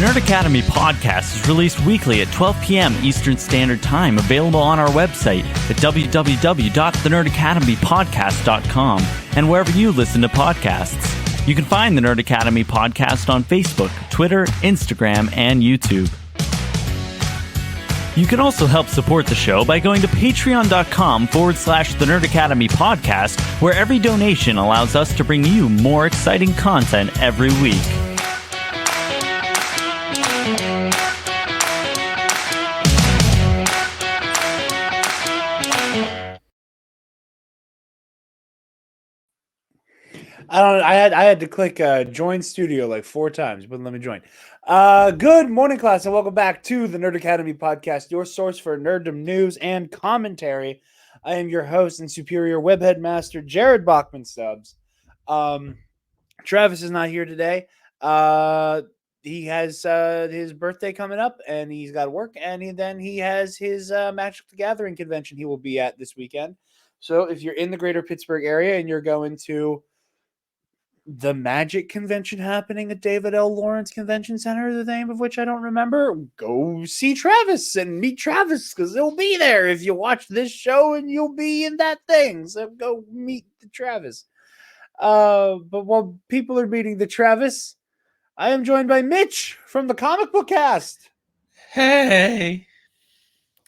The Nerd Academy podcast is released weekly at 12 p.m. Eastern Standard Time, available on our website at www.thenerdacademypodcast.com and wherever you listen to podcasts. You can find the Nerd Academy podcast on Facebook, Twitter, Instagram, and YouTube. You can also help support the show by going to patreon.com/The Nerd Academy podcast, where every donation allows us to bring you more exciting content every week. I had to click join studio like 4 times, but let me join. Good morning, class, and welcome back to the Nerd Academy podcast, your source for nerddom news and commentary. I am your host and superior webhead master, Jarod Bachman Stubbs. Travis is not here today. He has his birthday coming up, and he's got to work, and then he has his Magic the Gathering convention he will be at this weekend. So if you're in the greater Pittsburgh area and you're going to the Magic convention happening at David L. Lawrence Convention Center, the name of which I don't remember, go see Travis and meet Travis, because he'll be there if you watch this show, and you'll be in that thing. So go meet the Travis. But while people are meeting the Travis, I am joined by Mitch from the Comic Book Cast. Hey,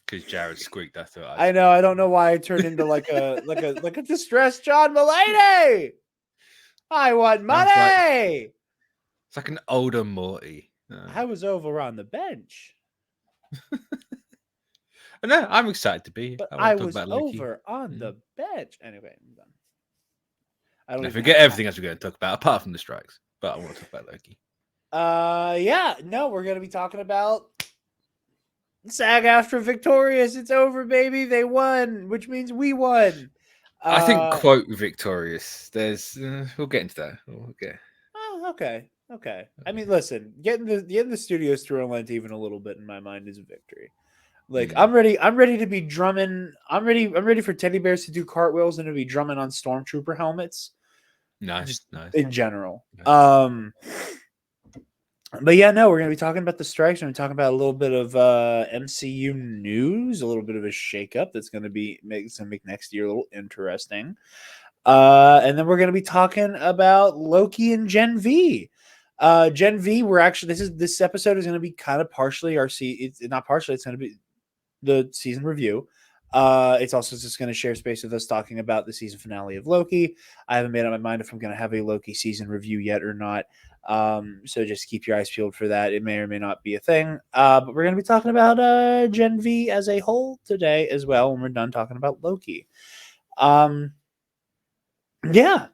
because Jared squeaked. I thought. I know. I don't know why I turned into like a distressed John Mulaney. I want money. It's like an older Morty. I was over on the bench. No, I'm excited to be. But I was over on the bench. Anyway, I'm done. I don't forget everything else we're going to talk about, apart from the strikes. But I want to talk about Loki. We're going to be talking about SAG-AFTRA victorious. It's over, baby. They won, which means we won. I think quote victorious. There's we'll get into that. Oh, okay. I mean, listen, getting the studios to relent even a little bit in my mind is a victory. Like I'm ready to be drumming. I'm ready for teddy bears to do cartwheels and to be drumming on stormtrooper helmets. Nice. In general. Nice. But yeah, no, we're going to be talking about the strikes. We're going to be talking about a little bit of MCU news, a little bit of a shakeup that's going to make next year a little interesting. And then we're going to be talking about Loki and Gen V. Gen V, this episode is going to be kind of partially it's not partially, it's going to be the season review. It's also just going to share space with us talking about the season finale of Loki. I haven't made up my mind if I'm going to have a Loki season review yet or not. So just keep your eyes peeled for that. It may or may not be a thing. But we're going to be talking about Gen V as a whole today as well when we're done talking about Loki. Yeah.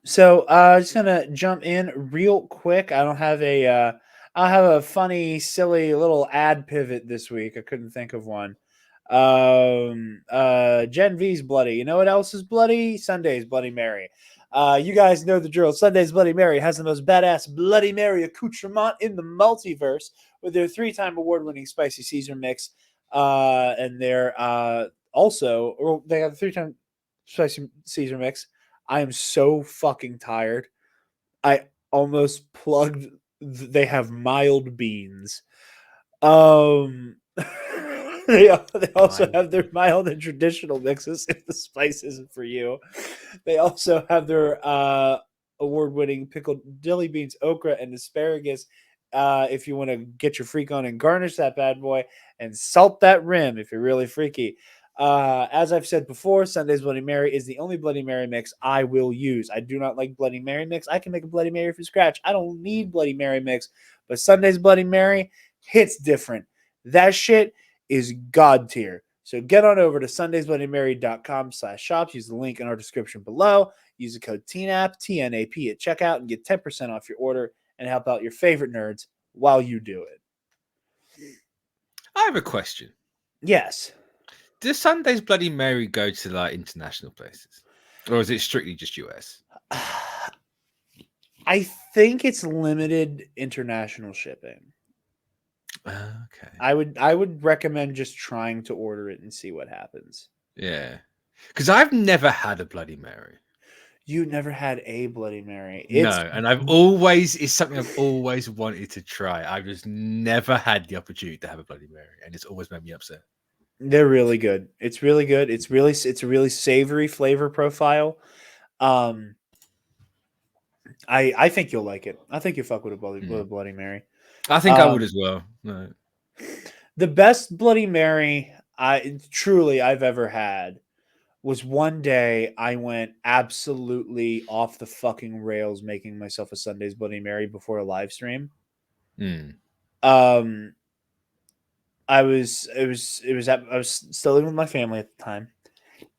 So just going to jump in real quick. I don't have a funny, silly little ad pivot this week. I couldn't think of one. Gen V's bloody. You know what else is bloody? Sunday's Bloody Mary. You guys know the drill. Sunday's Bloody Mary has the most badass Bloody Mary accoutrement in the multiverse with their 3-time award-winning spicy Caesar mix. And they're they have a 3-time spicy Caesar mix. I am so fucking tired. I almost plugged. They have mild beans. They also have their mild and traditional mixes if the spice isn't for you. They also have their award-winning pickled dilly beans, okra, and asparagus if you want to get your freak on and garnish that bad boy, and salt that rim if you're really freaky. As I've said before, Sunday's Bloody Mary is the only Bloody Mary mix I will use. I do not like Bloody Mary mix. I can make a Bloody Mary from scratch. I don't need Bloody Mary mix, but Sunday's Bloody Mary hits different. That shit is God tier. So get on over to sundaysbloodymary.com/shops. Use the link in our description below. Use the code TNAP, TNAP at checkout, and get 10% off your order and help out your favorite nerds while you do it. I have a question. Yes. Does Sunday's Bloody Mary go to like international places? Or is it strictly just US? I think it's limited international shipping. Okay. I would recommend just trying to order it and see what happens. Yeah. Because I've never had a Bloody Mary. You never had a Bloody Mary. No, and it's something I've always wanted to try. I've just never had the opportunity to have a Bloody Mary, and it's always made me upset. They're really good. It's really good. It's a really savory flavor profile. Um, I think you'll like it. I think you'll fuck with with a Bloody Mary. I think I would as well. No. The best Bloody Mary I've ever had was one day I went absolutely off the fucking rails making myself a Sunday's Bloody Mary before a live stream. Um, I was still living with my family at the time,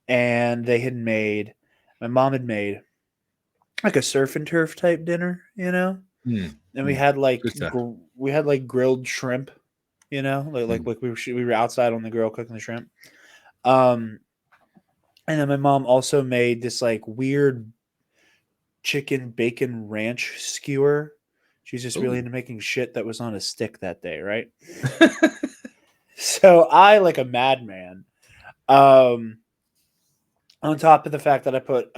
and my mom had made like a surf and turf type dinner, and we had like grilled shrimp, like we were outside on the grill cooking the shrimp. And then my mom also made this like weird chicken bacon ranch skewer. She's just really into making shit that was on a stick that day, right? So I, like a madman, on top of the fact that I put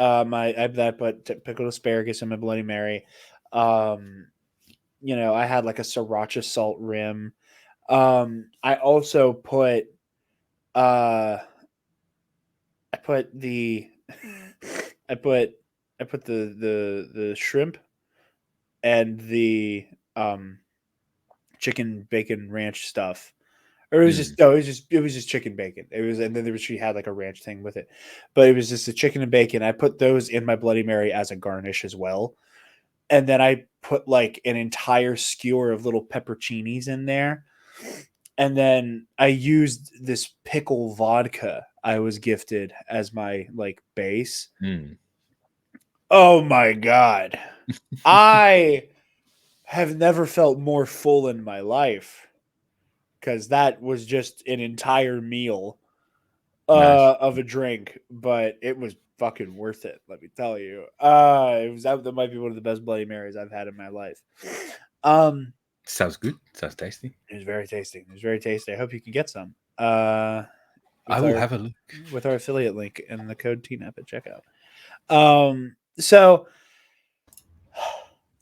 pickled asparagus in my Bloody Mary, I had like a sriracha salt rim. I also put I put the shrimp and the chicken bacon ranch stuff. Or it was just chicken bacon. And then she had like a ranch thing with it. But it was just the chicken and bacon. I put those in my Bloody Mary as a garnish as well. And then I put like an entire skewer of little pepperoncinis in there. And then I used this pickle vodka I was gifted as my like base. Oh my God. I have never felt more full in my life, because that was just an entire meal of a drink, but it was fucking worth it. Let me tell you, that might be one of the best Bloody Marys I've had in my life. Sounds good. Sounds tasty. It was very tasty. I hope you can get some. I will have a look with our affiliate link and the code TNAP at checkout. So,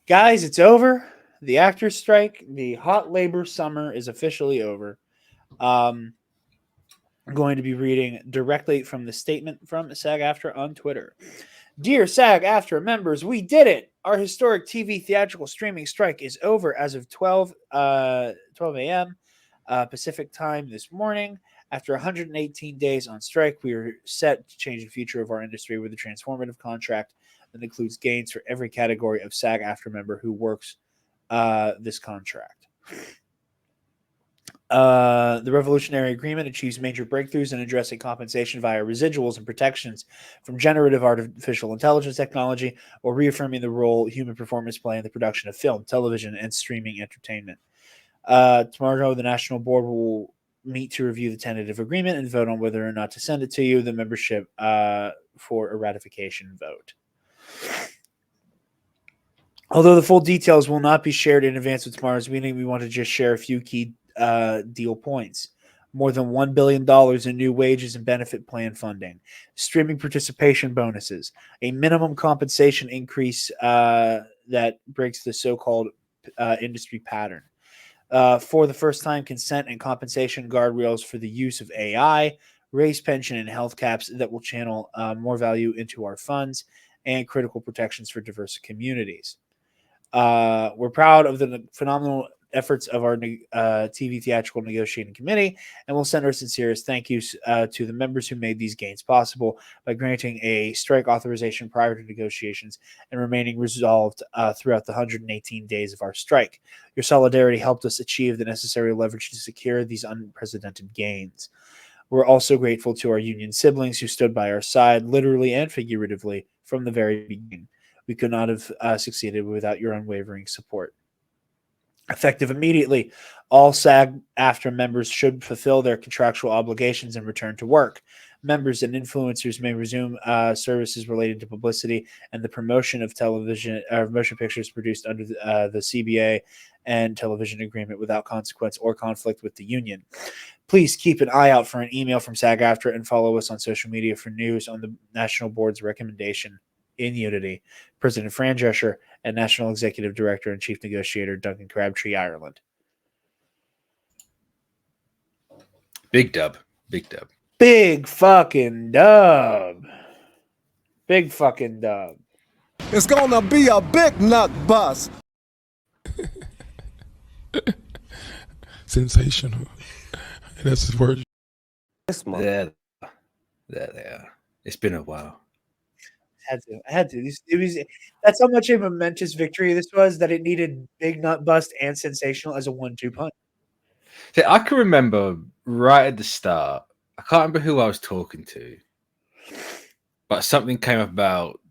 guys, it's over. The actors' strike, the hot labor summer is officially over. I'm going to be reading directly from the statement from SAG-AFTRA on Twitter. Dear SAG-AFTRA members, we did it! Our historic TV theatrical streaming strike is over as of 12 a.m. Pacific time this morning. After 118 days on strike, we are set to change the future of our industry with a transformative contract that includes gains for every category of SAG-AFTRA member who works this contract. The revolutionary agreement achieves major breakthroughs in addressing compensation via residuals and protections from generative artificial intelligence technology, or reaffirming the role human performers play in the production of film, television, and streaming entertainment. Tomorrow, the National Board will meet to review the tentative agreement and vote on whether or not to send it to you, the membership, for a ratification vote. Although the full details will not be shared in advance of tomorrow's meeting, we want to just share a few key deal points. More than $1 billion in new wages and benefit plan funding, streaming participation bonuses, a minimum compensation increase that breaks the so-called industry pattern. For the first time, consent and compensation guardrails for the use of AI, raise pension and health caps that will channel more value into our funds, and critical protections for diverse communities. We're proud of the phenomenal efforts of our TV theatrical negotiating committee, and we'll send our sincerest thank yous to the members who made these gains possible by granting a strike authorization prior to negotiations and remaining resolved throughout the 118 days of our strike. Your solidarity helped us achieve the necessary leverage to secure these unprecedented gains. We're also grateful to our union siblings who stood by our side, literally and figuratively, from the very beginning. We could not have succeeded without your unwavering support. Effective immediately, all SAG-AFTRA members should fulfill their contractual obligations and return to work. Members and influencers may resume services related to publicity and the promotion of television motion pictures produced under the CBA and television agreement without consequence or conflict with the union. Please keep an eye out for an email from SAG-AFTRA and follow us on social media for news on the National Board's recommendation in unity. President Fran Drescher and National Executive Director and Chief Negotiator Duncan Crabtree, Ireland. Big dub. Big dub. Big fucking dub. Big fucking dub. It's gonna be a big nut bust. Sensational. And that's his word. There they are. It's been a while. I had to. That's how much of a momentous victory this was that it needed big nut bust and sensational as a 1-2 punch. See, I can remember right at the start. I can't remember who I was talking to, but something came up about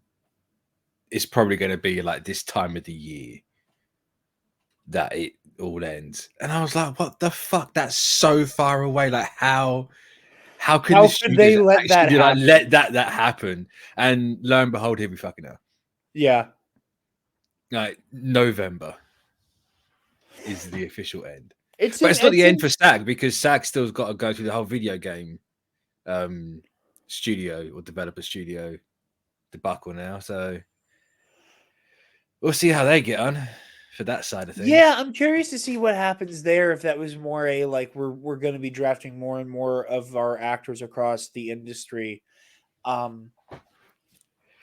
it's probably going to be like this time of the year that it all ends, and I was like, "What the fuck? That's so far away! Like, how could they let that happen? Let that happen?" And lo and behold, here we fucking are. Yeah, Like November is the official end. it's But it's not the end for SAG because SAG still's got to go through the whole video game studio or developer studio debacle now. So we'll see how they get on for that side of things. Yeah, I'm curious to see what happens there. If that was more a like we're going to be drafting more and more of our actors across the industry.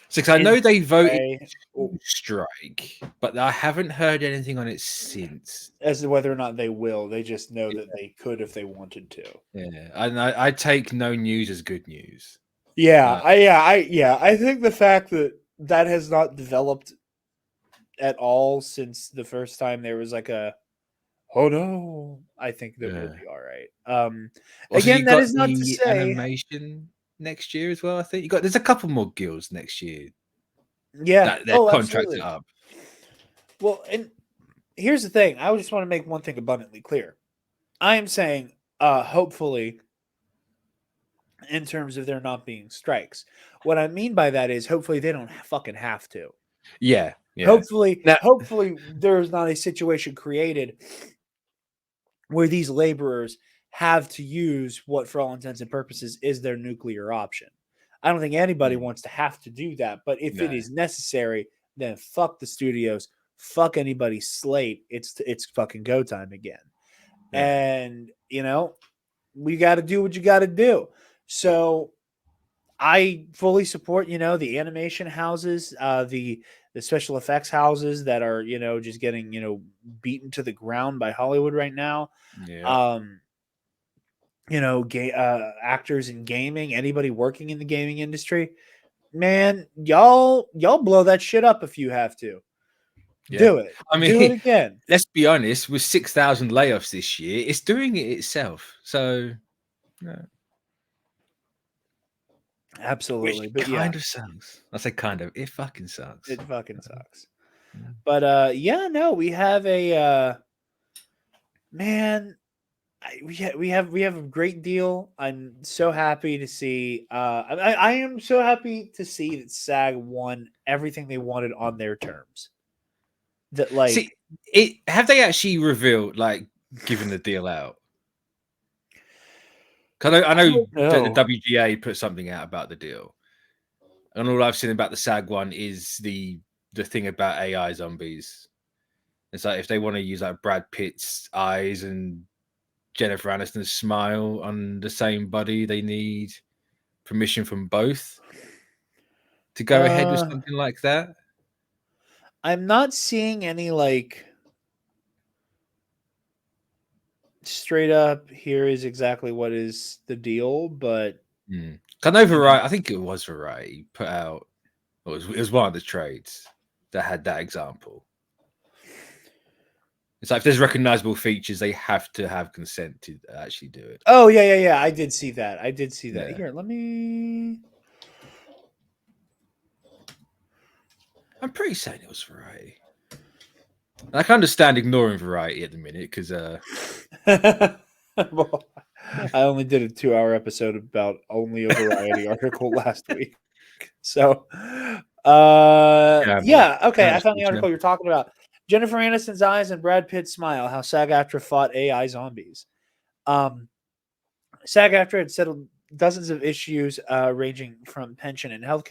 So I know they voted to strike, but I haven't heard anything on it since. As to whether or not they will, they just know that they could if they wanted to. Yeah, and I take no news as good news. Yeah, I think the fact that has not developed at all since the first time there was like a oh no, I think that we'll be all right. Again, that is not to say animation next year as well. I think there's a couple more guilds next year. Yeah, that their contracts are up. Well, and here's the thing. I just want to make one thing abundantly clear. I am saying, hopefully, in terms of there not being strikes. What I mean by that is hopefully they don't fucking have to. Yeah. Hopefully there's not a situation created where these laborers have to use what, for all intents and purposes, is their nuclear option. I don't think anybody wants to have to do that, but if it is necessary, then fuck the studios, fuck anybody's slate. It's fucking go time again. Yeah. And, we got to do what you got to do. So I fully support, the animation houses, the special effects houses that are, just getting, beaten to the ground by Hollywood right now. Yeah. Actors in gaming, anybody working in the gaming industry, man, y'all blow that shit up if you have to. Yeah. Do it. I mean, do it again. Let's be honest, with 6,000 layoffs this year, it's doing it itself. So, absolutely. Which kind of sucks. I say kind of. It fucking sucks. It fucking sucks. But we have a man. We have a great deal. I'm so happy to see. I am so happy to see that SAG won everything they wanted on their terms. That have they actually revealed given the deal out? Because I know the WGA put something out about the deal, and all I've seen about the SAG one is the thing about AI zombies. It's like if they want to use Brad Pitt's eyes and Jennifer Aniston's smile on the same body, they need permission from both to go ahead with something like that. I'm not seeing any straight up here is exactly what is the deal, but I know Variety. I think it was Variety put out. It was one of the trades that had that example. It's like if there's recognizable features, they have to have consent to actually do it. Oh yeah. I did see that. Yeah. Here, let me. I'm pretty certain it was Variety. I can understand ignoring Variety at the minute because. Well, I only did a 2-hour episode about only a Variety article last week, so okay. I found the article you're talking about. Jennifer Aniston's eyes and Brad Pitt's smile. How SAG-AFTRA fought AI zombies. SAG-AFTRA had settled dozens of issues ranging from pension and health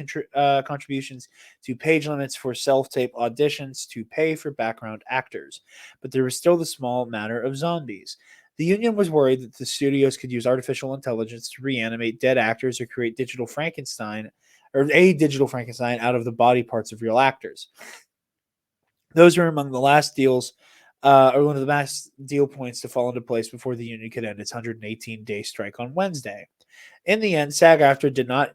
contributions to page limits for self-tape auditions to pay for background actors. But there was still the small matter of zombies. The union was worried that the studios could use artificial intelligence to reanimate dead actors or create digital Frankenstein or a digital Frankenstein out of the body parts of real actors. Those were among the last deals, or one of the last deal points to fall into place before the union could end its 118-day strike on Wednesday. In the end, SAG-AFTRA did not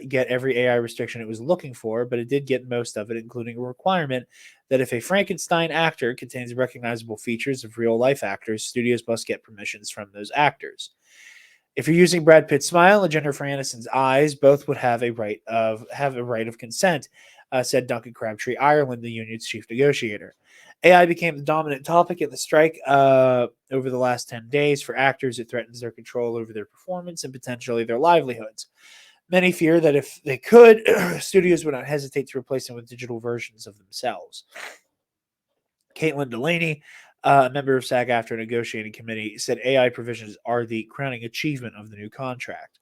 get every AI restriction it was looking for, but it did get most of it, including a requirement that if a Frankenstein actor contains recognizable features of real-life actors, studios must get permissions from those actors. If you're using Brad Pitt's smile and Jennifer Aniston's eyes, both would have a right of consent, said Duncan Crabtree Ireland, the union's chief negotiator. AI became the dominant topic in the strike over the last 10 days. For actors, it threatens their control over their performance and potentially their livelihoods. Many fear that if they could, studios would not hesitate to replace them with digital versions of themselves. Caitlin Delaney, a member of SAG-AFTRA negotiating committee, said AI provisions are the crowning achievement of the new contract.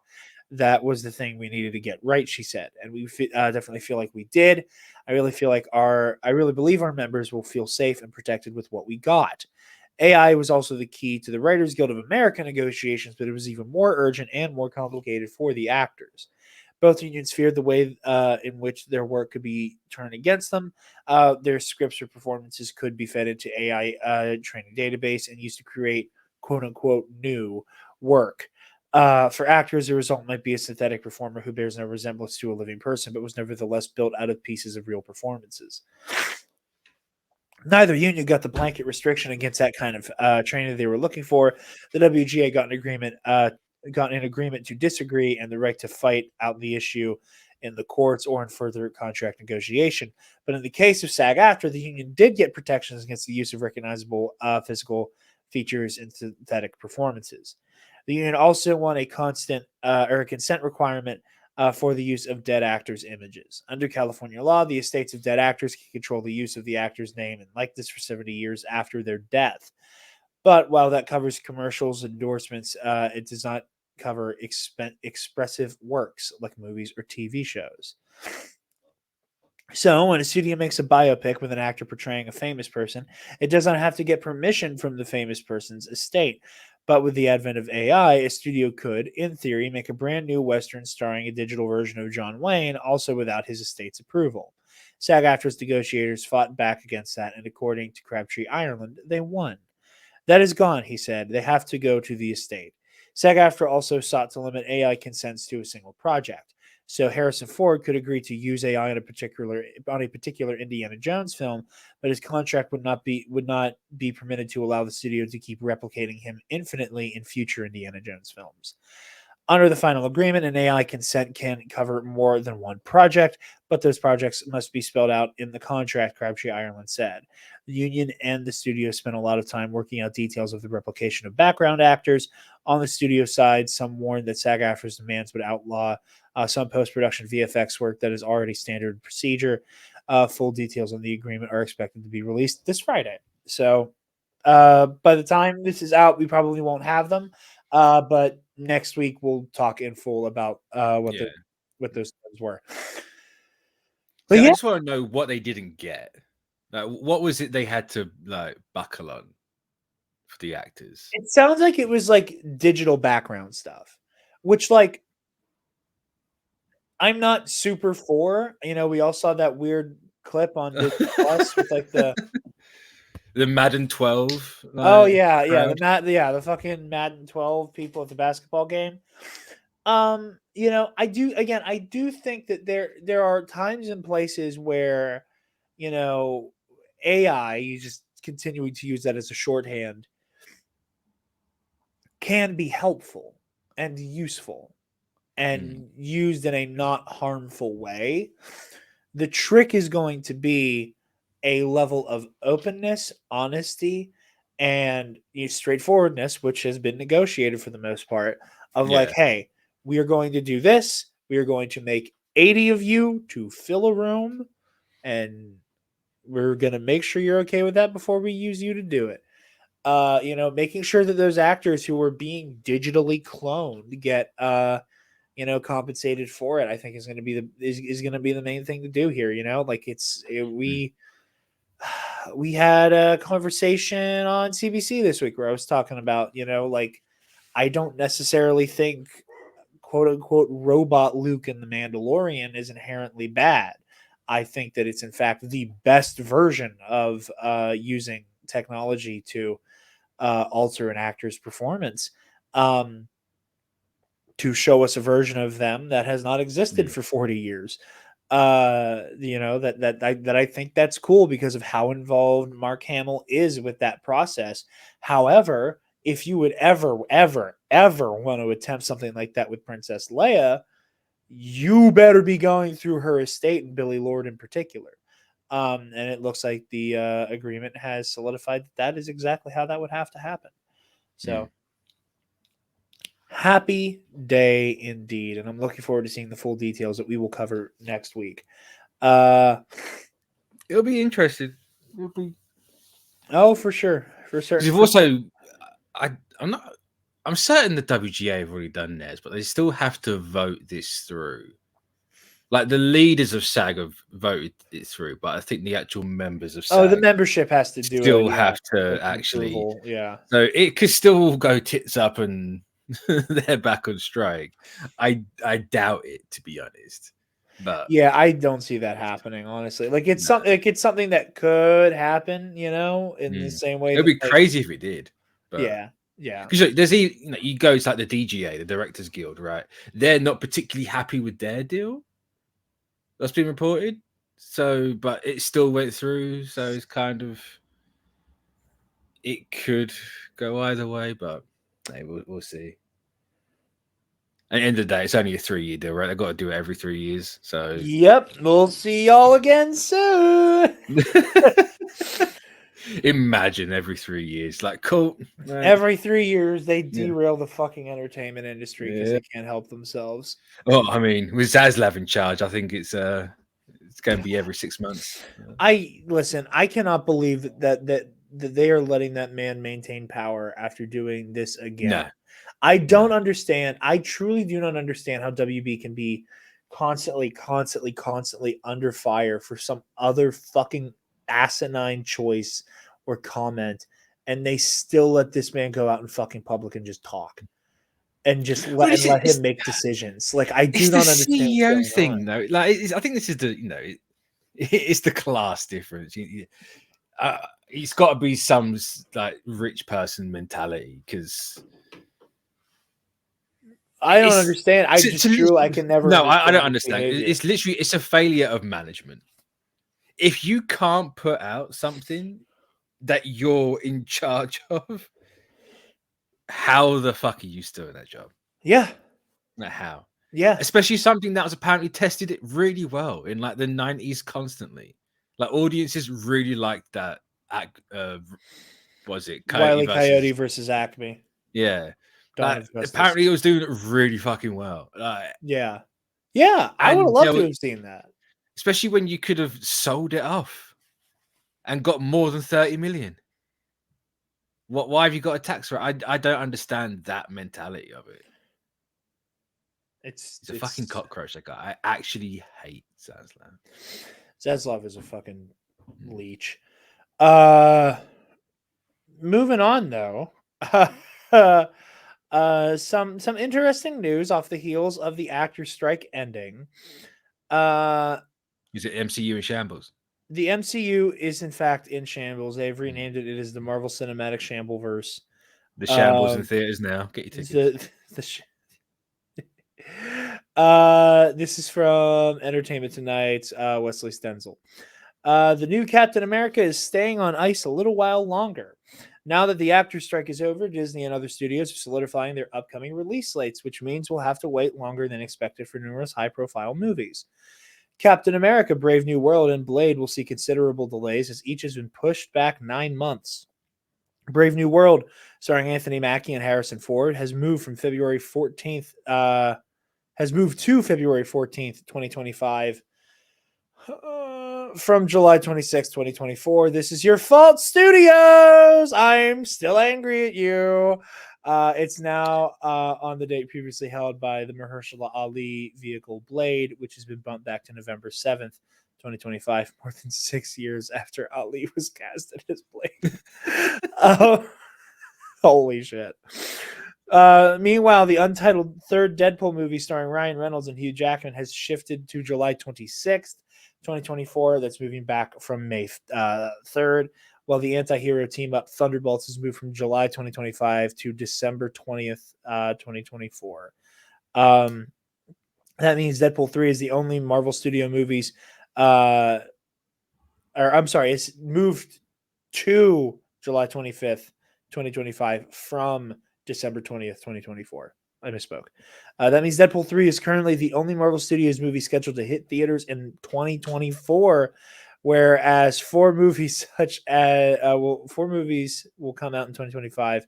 That was the thing we needed to get right, she said, and we definitely feel like we did. I really believe our members will feel safe and protected with what we got. AI was also the key to the Writers Guild of America negotiations, but it was even more urgent and more complicated for the actors. Both unions feared the way in which their work could be turned against them. Their scripts or performances could be fed into AI training database and used to create quote-unquote new work. For actors, the result might be a synthetic performer who bears no resemblance to a living person, but was nevertheless built out of pieces of real performances. Neither union got the blanket restriction against that kind of training they were looking for. The WGA got an agreement to disagree and the right to fight out the issue in the courts or in further contract negotiation. But in the case of SAG-AFTRA, the union did get protections against the use of recognizable physical features in synthetic performances. The union also won a consent requirement for the use of dead actors' images. Under California law, the estates of dead actors can control the use of the actor's name and likeness for 70 years after their death. But while that covers commercials, endorsements, it does not cover expressive works like movies or TV shows. So when a studio makes a biopic with an actor portraying a famous person, it does not have to get permission from the famous person's estate. But with the advent of AI, a studio could, in theory, make a brand new Western starring a digital version of John Wayne, also without his estate's approval. SAG-AFTRA's negotiators fought back against that, and according to Crabtree Ireland, they won. That is gone, he said. They have to go to the estate. SAG-AFTRA also sought to limit AI consents to a single project. So Harrison Ford could agree to use AI on a particular Indiana Jones film, but his contract would not be permitted to allow the studio to keep replicating him infinitely in future Indiana Jones films. Under the final agreement, an AI consent can cover more than one project, but those projects must be spelled out in the contract, Crabtree Ireland said. The union and the studio spent a lot of time working out details of the replication of background actors. On the studio side, some warned that SAG-AFTRA's demands would outlaw some post-production VFX work that is already standard procedure. Full details on the agreement are expected to be released this Friday. So by the time this is out, we probably won't have them. But next week we'll talk in full about what those things were. But I just want to know what they didn't get. Like, what was it they had to buckle on for the actors? It sounds like it was like digital background stuff, which I'm not super for. We all saw that weird clip on Disney Plus with the Madden 12. The fucking Madden 12 people at the basketball game. I do think that there are times and places where, AI, you just continuing to use that as a shorthand, can be helpful and useful and used in a not harmful way. The trick is going to be a level of openness, honesty, and straightforwardness, which has been negotiated for the most part, of hey, we are going to do this. We are going to make 80 of you to fill a room, and we're going to make sure you're okay with that before we use you to do it. Making sure that those actors who are being digitally cloned get compensated for it, I think is going to be the main thing to do here. Like we had a conversation on CBC this week where I was talking about, like, I don't necessarily think quote unquote robot Luke in The Mandalorian is inherently bad. I think that it's in fact the best version of using technology to alter an actor's performance, to show us a version of them that has not existed for 40 years. That I think that's cool because of how involved Mark Hamill is with that process. However, if you would ever want to attempt something like that with Princess Leia, you better be going through her estate and Billy Lord in particular. And it looks like the agreement has solidified that is exactly how that would have to happen. So happy day indeed. And I'm looking forward to seeing the full details that we will cover next week. It'll be interesting. Oh, for sure. For certain. You've also, I'm certain the WGA have already done theirs, but they still have to vote this through. Like the leaders of SAG have voted it through, but I think the actual members of SAG the membership has to do still it, have to actually. Approval. Yeah. So it could still go tits up and they're back on strike. I doubt it, to be honest. But yeah, I don't see that happening, honestly. Like it's something that could happen, in the same way. It'd be crazy if it did. But yeah. Because there's you go to like the DGA, the Directors Guild, right? They're not particularly happy with their deal. That's been reported. So, but it still went through. So it's kind of, it could go either way, but hey, we'll see. At the end of the day, it's only a 3-year deal, right? They've got to do it every 3 years. So, yep, we'll see y'all again soon. Imagine every 3 years, like cool. Man. Every 3 years, they derail the fucking entertainment industry because they can't help themselves. Well, I mean, with Zaslav in charge, I think it's going to be every 6 months. I cannot believe that they are letting that man maintain power after doing this again. No. I don't understand. I truly do not understand how WB can be constantly under fire for some other fucking asinine choice or comment, and they still let this man go out in fucking public and just talk and just let him make decisions. Like, I do not understand the CEO thing though. Like, I think this is the it's the class difference. It's got to be some like rich person mentality because I don't understand. I can never. No, I don't understand. It's a failure of management. If you can't put out something that you're in charge of, how the fuck are you still in that job? Yeah. Like how? Yeah. Especially something that was apparently tested it really well in like the 90s constantly. Like audiences really liked that. Was it Wile E. Coyote versus Acme? Yeah. Apparently it was doing it really fucking well. Yeah. I would love to have seen that. Especially when you could have sold it off and got more than 30 million. Why have you got a tax rate? I don't understand that mentality of it. It's a fucking cockroach, that guy. I actually hate Zaslav. Zaslav is a fucking leech. Moving on though. Some interesting news off the heels of the actor strike ending. Is it MCU in shambles? The MCU is in fact in shambles. They've renamed it. It is the Marvel Cinematic Shambleverse. The shambles in theaters now. Get your tickets. This is from Entertainment Tonight. Wesley Stenzel. The new Captain America is staying on ice a little while longer. Now that the actor strike is over, Disney and other studios are solidifying their upcoming release slates, which means we'll have to wait longer than expected for numerous high-profile movies. Captain America, Brave New World, and Blade will see considerable delays as each has been pushed back 9 months. Brave New World, starring Anthony Mackie and Harrison Ford, has moved to February 14th, 2025. From July 26, 2024. This is your fault, studios. I'm still angry at you. It's now on the date previously held by the Mahershala Ali vehicle Blade, which has been bumped back to November 7th, 2025, more than 6 years after Ali was casted as Blade. Holy shit. Meanwhile, the untitled third Deadpool movie starring Ryan Reynolds and Hugh Jackman has shifted to July 26th, 2024. That's moving back from May 3rd. While the anti-hero team-up Thunderbolts has moved from July 2025 to December 20th, 2024. That means Deadpool 3 is the only Marvel Studio movies, it's moved to July 25th, 2025 from December 20th, 2024. I misspoke. That means Deadpool 3 is currently the only Marvel Studios movie scheduled to hit theaters in 2024. Whereas four movies will come out in 2025: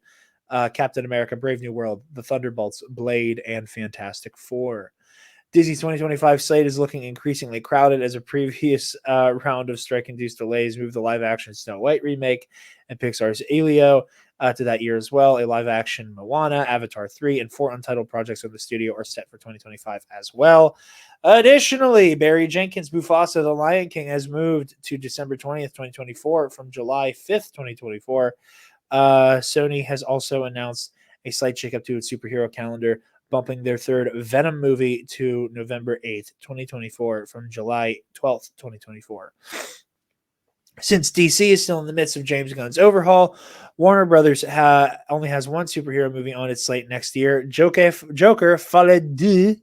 Captain America, Brave New World, The Thunderbolts, Blade, and Fantastic Four. Disney's 2025 slate is looking increasingly crowded as a previous round of strike-induced delays moved the live-action Snow White remake and Pixar's Elio to that year as well. A live-action Moana, Avatar 3, and 4 untitled projects of the studio are set for 2025 as well. Additionally, Barry Jenkins' Mufasa: The Lion King has moved to December 20th, 2024 from July 5th, 2024. Sony has also announced a slight shakeup to its superhero calendar, bumping their third Venom movie to November 8th, 2024 from July 12th, 2024. Since DC is still in the midst of James Gunn's overhaul, Warner Brothers only has one superhero movie on its slate next year, Joker Folie deux,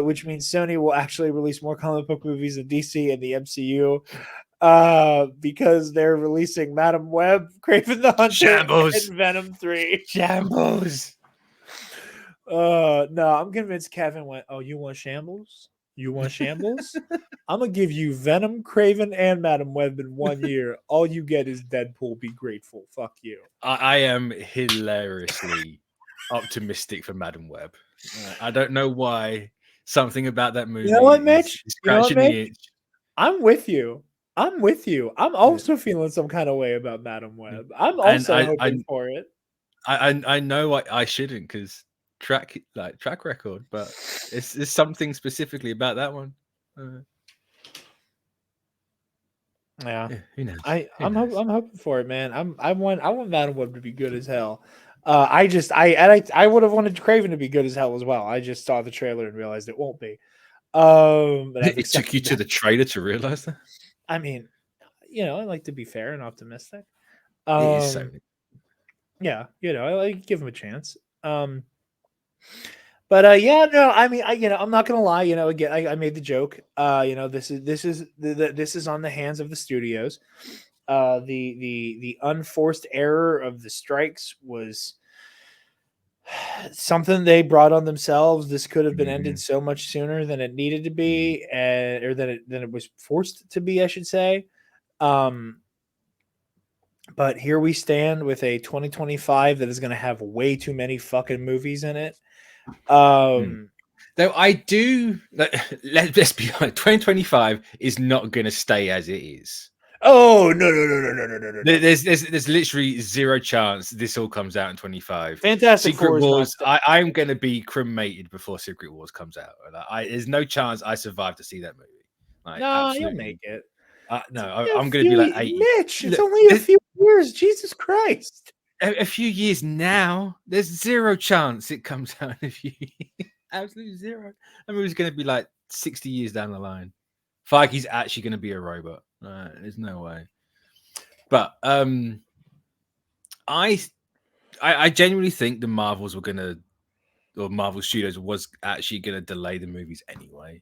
which means Sony will actually release more comic book movies than DC and the MCU because they're releasing Madam Web, Kraven the Hunter, Shambles. and Venom 3. Shambles. No, I'm convinced Kevin went, oh, you want Shambles? You want Shambles? I'm going to give you Venom, Kraven, and Madam Web in 1 year. All you get is Deadpool. Be grateful. Fuck you. I am hilariously optimistic for Madam Web. I don't know why. Something about that movie. You know what, Mitch? Is scratching the itch. I'm with you. I'm also feeling some kind of way about Madam Web. I'm also hoping for it. I know I shouldn't because track record, but it's something specifically about that one. Yeah, who knows? I'm hoping for it, man. I want Madam Web to be good as hell. I would have wanted Kraven to be good as hell as well. I just saw the trailer and realized it won't be. But it took you to the trailer to realize that. I mean, I like to be fair and optimistic. It is so. Yeah, I like give him a chance. But yeah, no, I mean, I'm not gonna lie. Again, I made the joke. This is on the hands of the studios. The unforced error of the strikes was something they brought on themselves. This could have been ended so much sooner than it needed to be, or than it was forced to be, I should say. But here we stand with a 2025 that is going to have way too many fucking movies in it. Though I do, let's be honest, 2025 is not going to stay as it is. Oh no! There's literally zero chance this all comes out in 25. Fantastic Secret Wars. I'm going to be cremated before Secret Wars comes out. There's no chance I survive to see that movie. No, you'll make it. No, I'm going to be like 80. Mitch, it's only a few years. Jesus Christ. A few years now, there's zero chance it comes out in a few years. Absolutely zero. I mean, it's going to be like 60 years down the line. Feige's actually going to be a robot. There's no way. But I genuinely think the Marvel Studios was actually going to delay the movies anyway.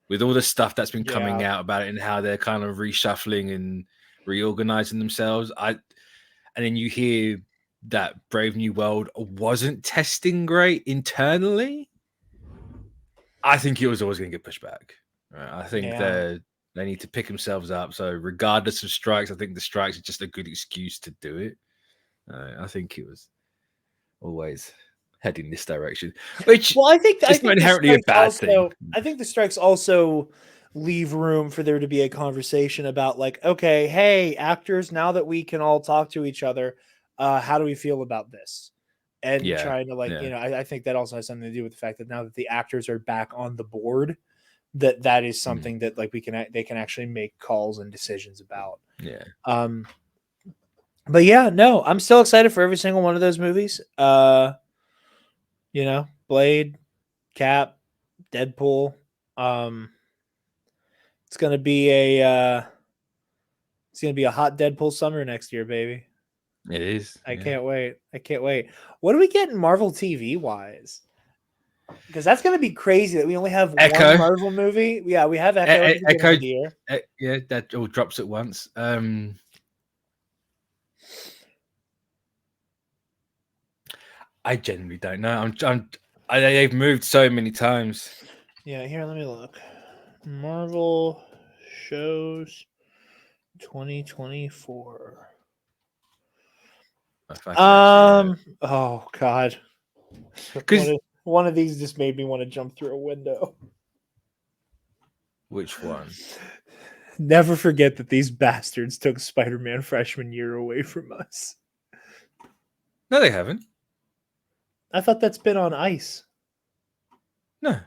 With all the stuff that's been coming out about it and how they're kind of reshuffling and reorganizing themselves. And then you hear that Brave New World wasn't testing great internally. I think it was always going to get pushed back. I think they need to pick themselves up. So regardless of strikes, I think the strikes are just a good excuse to do it. I think it was always heading this direction, which I think it's not inherently a bad thing. I think the strikes also leave room for there to be a conversation about okay, hey, actors, now that we can all talk to each other, how do we feel about this? And Yeah, trying to like, yeah. you know, I think that also has something to do with the fact that now that the actors are back on the board, that is something that like they can actually make calls and decisions about. Yeah. But yeah, no, I'm still excited for every single one of those movies. You know, Blade, Cap, Deadpool. It's gonna be a hot Deadpool summer next year, baby. It is. I can't wait. I can't wait. What do we get in Marvel TV wise? Because that's gonna be crazy that we only have Echo. one Marvel movie. Yeah, we have Echo at the beginning of the year. Yeah, that all drops at once. I genuinely don't know. They've moved so many times. Yeah, here, let me look. Marvel shows 2024. Oh God. One of these just made me want to jump through a window. Which one? Never forget that these bastards took Spider-Man freshman year away from us. No, they haven't. I thought that's been on ice. No.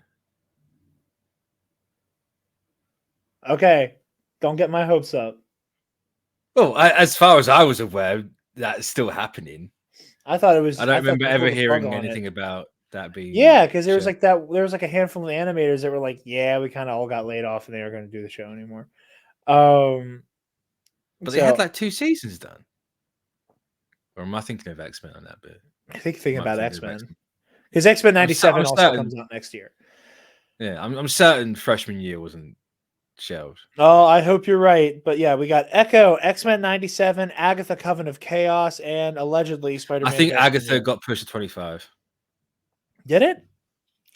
Okay. Don't get my hopes up. Well, as far as I was aware, that's still happening. I thought it was. I don't remember ever hearing anything about that being. Yeah, because there was like that. There was like a handful of animators that were like, "Yeah, we kind of all got laid off, and they aren't going to do the show anymore." But they had like 2 seasons done. Or am I thinking of X-Men on that bit? I think thinking about X-Men because X-Men 97 also comes out next year. Yeah, I'm certain freshman year wasn't shelved. Oh, I hope you're right. But yeah, we got Echo, X-Men 97, Agatha Coven of Chaos, and allegedly Spider-Man. I think Agatha got pushed to 25. Did it?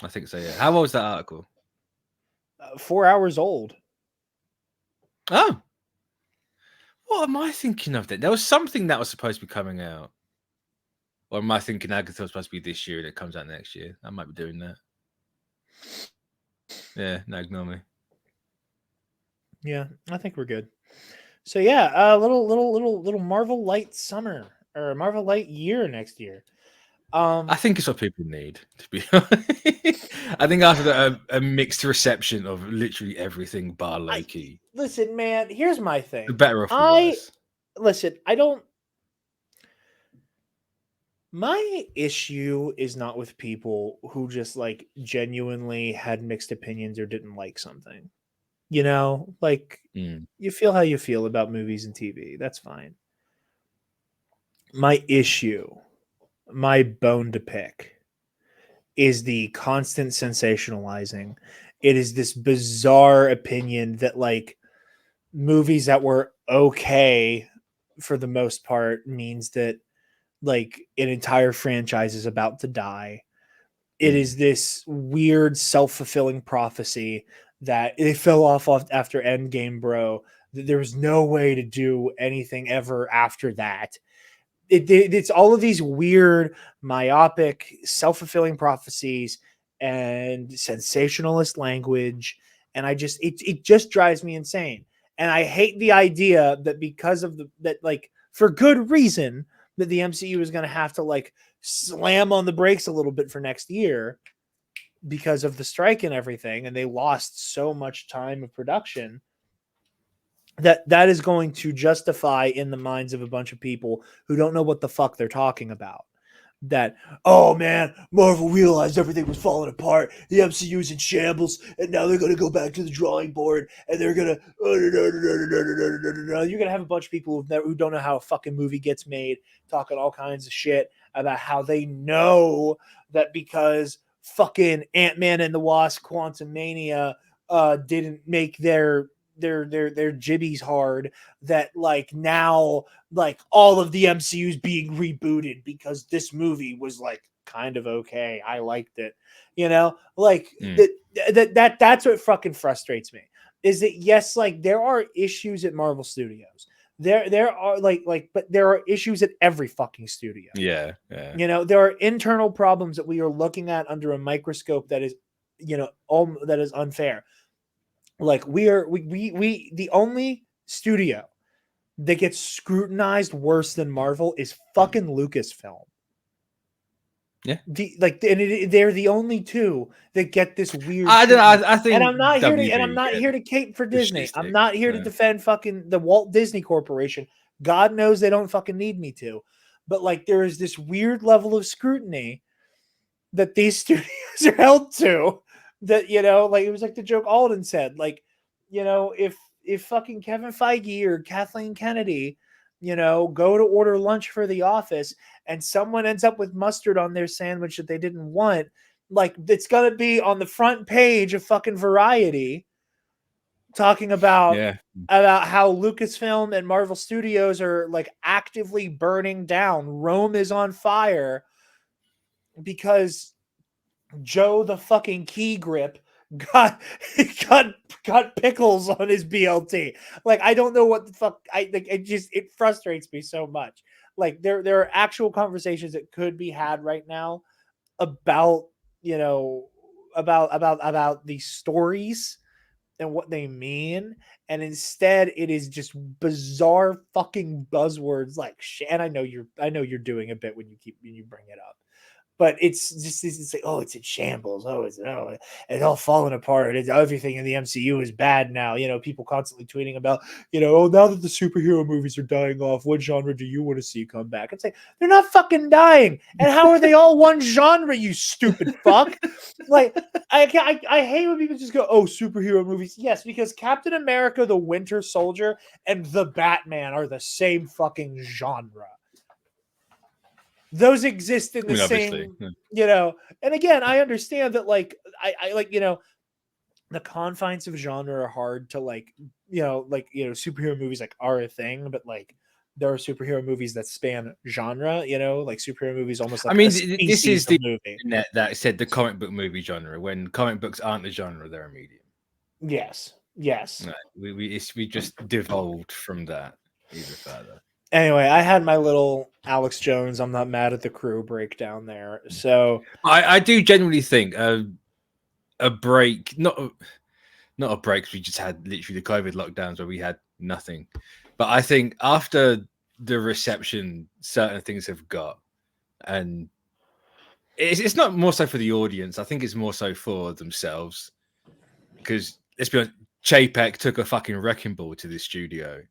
I think so, yeah. How old was that article? 4 hours old. Oh. What am I thinking of then? There was something that was supposed to be coming out. Or am I thinking Agatha was supposed to be this year and it comes out next year? I might be doing that. Yeah, no, ignore me. Yeah, I think we're good. So yeah, little Marvel Light summer or Marvel Light year next year. I think it's what people need, to be honest. I think after a mixed reception of literally everything bar Loki. Listen, man, here's my thing. The better or for worse. Listen, my issue is not with people who just like genuinely had mixed opinions or didn't like something. You know, like you feel how you feel about movies and TV. That's fine. My issue, my bone to pick, is the constant sensationalizing. It is this bizarre opinion that like movies that were okay for the most part means that like an entire franchise is about to die. It is this weird self-fulfilling prophecy that it fell off after Endgame, bro. There was no way to do anything ever after that. It's all of these weird, myopic, self-fulfilling prophecies and sensationalist language. And it just drives me insane. And I hate the idea that because of that, like for good reason, that the MCU is going to have to like slam on the brakes a little bit for next year because of the strike and everything. And they lost so much time of production that is going to justify in the minds of a bunch of people who don't know what the fuck they're talking about. That, oh man, Marvel realized everything was falling apart. The MCU's in shambles, and now they're going to go back to the drawing board, and they're going to... You're going to have a bunch of people who don't know how a fucking movie gets made, talking all kinds of shit about how they know that because fucking Ant-Man and the Wasp Quantumania didn't make their jibbies hard, that like now like all of the MCU's being rebooted because this movie was like kind of okay. I liked it, you know, like that's what fucking frustrates me is that yes, like there are issues at Marvel Studios. There are but there are issues at every fucking studio. Yeah. You know, there are internal problems that we are looking at under a microscope that is, you know, that is unfair. Like we the only studio that gets scrutinized worse than Marvel is fucking Lucasfilm. Yeah, they're the only two that get this weird. I think, and I'm not here to, WB, and I'm not here to cape for the Disney. shit I'm stick. not here to defend fucking the Walt Disney Corporation. God knows they don't fucking need me to. But like, there is this weird level of scrutiny that these studios are held to. That, you know, like it was like the joke Alden said, like, you know, if fucking Kevin Feige or Kathleen Kennedy, you know, go to order lunch for the office and someone ends up with mustard on their sandwich that they didn't want, like it's gonna be on the front page of fucking Variety talking about how Lucasfilm and Marvel Studios are like actively burning down. Rome is on fire because Joe the fucking key grip got pickles on his BLT. Like, I don't know what the fuck. It frustrates me so much. Like, there are actual conversations that could be had right now about, you know, about these stories and what they mean, and instead it is just bizarre fucking buzzwords like shit. And I know you're doing a bit when you bring it up. But it's just, it's like, oh, it's in shambles. Oh, it's all falling apart. Everything in the MCU is bad now. You know, people constantly tweeting about, you know, oh, now that the superhero movies are dying off, what genre do you want to see come back? It's like, they're not fucking dying. And how are they all one genre, you stupid fuck? Like, I hate when people just go, oh, superhero movies. Yes, because Captain America, the Winter Soldier, and the Batman are the same fucking genre. Those exist in the same, you know. And again, I understand that, like, I like, you know, the confines of genre are hard to, like, you know, superhero movies like are a thing, but like there are superhero movies that span genre, you know, like superhero movies almost like, I mean, this is the movie that said the comic book movie genre. When comic books aren't a genre, they're a medium. Yes. No, we just devolved from that even further. Anyway, I had my little Alex Jones, I'm not mad at the crew breakdown there. So I do genuinely think a break, not a break, because we just had literally the COVID lockdowns where we had nothing. But I think after the reception certain things have got, and it's not more so for the audience, I think it's more so for themselves. Because let's be honest, Chapek took a fucking wrecking ball to the studio,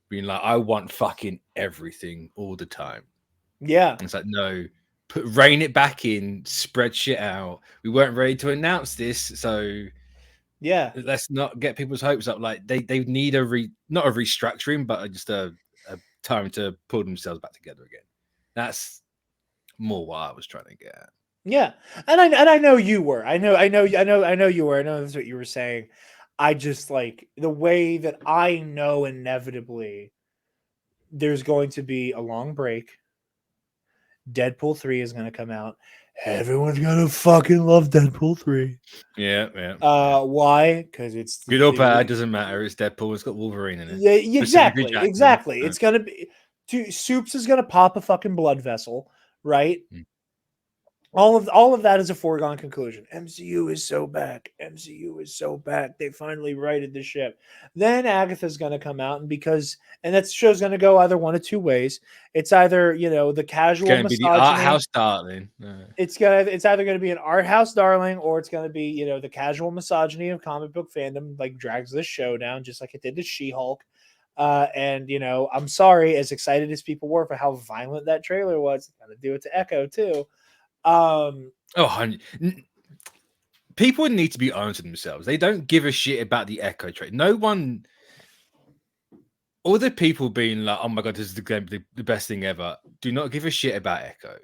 being like, I want fucking everything all the time. Yeah. And it's like, no, rein it back in, spread shit out. We weren't ready to announce this, so yeah, let's not get people's hopes up. Like they need not a restructuring, but just a time to pull themselves back together again. That's more what I was trying to get at. Yeah. And I know you were. I know you were. I know that's what you were saying. I just, like, the way that I know inevitably there's going to be a long break. Deadpool 3 is going to come out. Everyone's going to fucking love Deadpool 3. Yeah. Why? Because it's good or bad, doesn't matter. It's Deadpool. It's got Wolverine in it. Yeah, exactly. It's going to be... Soups is going to pop a fucking blood vessel, right? All of that is a foregone conclusion. MCU is so back. They finally righted the ship. Then Agatha's going to come out, and that show's going to go either one of two ways. It's either, you know, the casual misogyny. It's going to be the art house darling. It's either going to be an art house darling, or it's going to be, you know, the casual misogyny of comic book fandom, like drags this show down, just like it did to She-Hulk. And, you know, I'm sorry, as excited as people were for how violent that trailer was, it's going to do it to Echo too. People need to be honest with themselves. They don't give a shit about the Echo trade. No one, all the people being like, oh my god, this is the best thing ever, do not give a shit about Echo.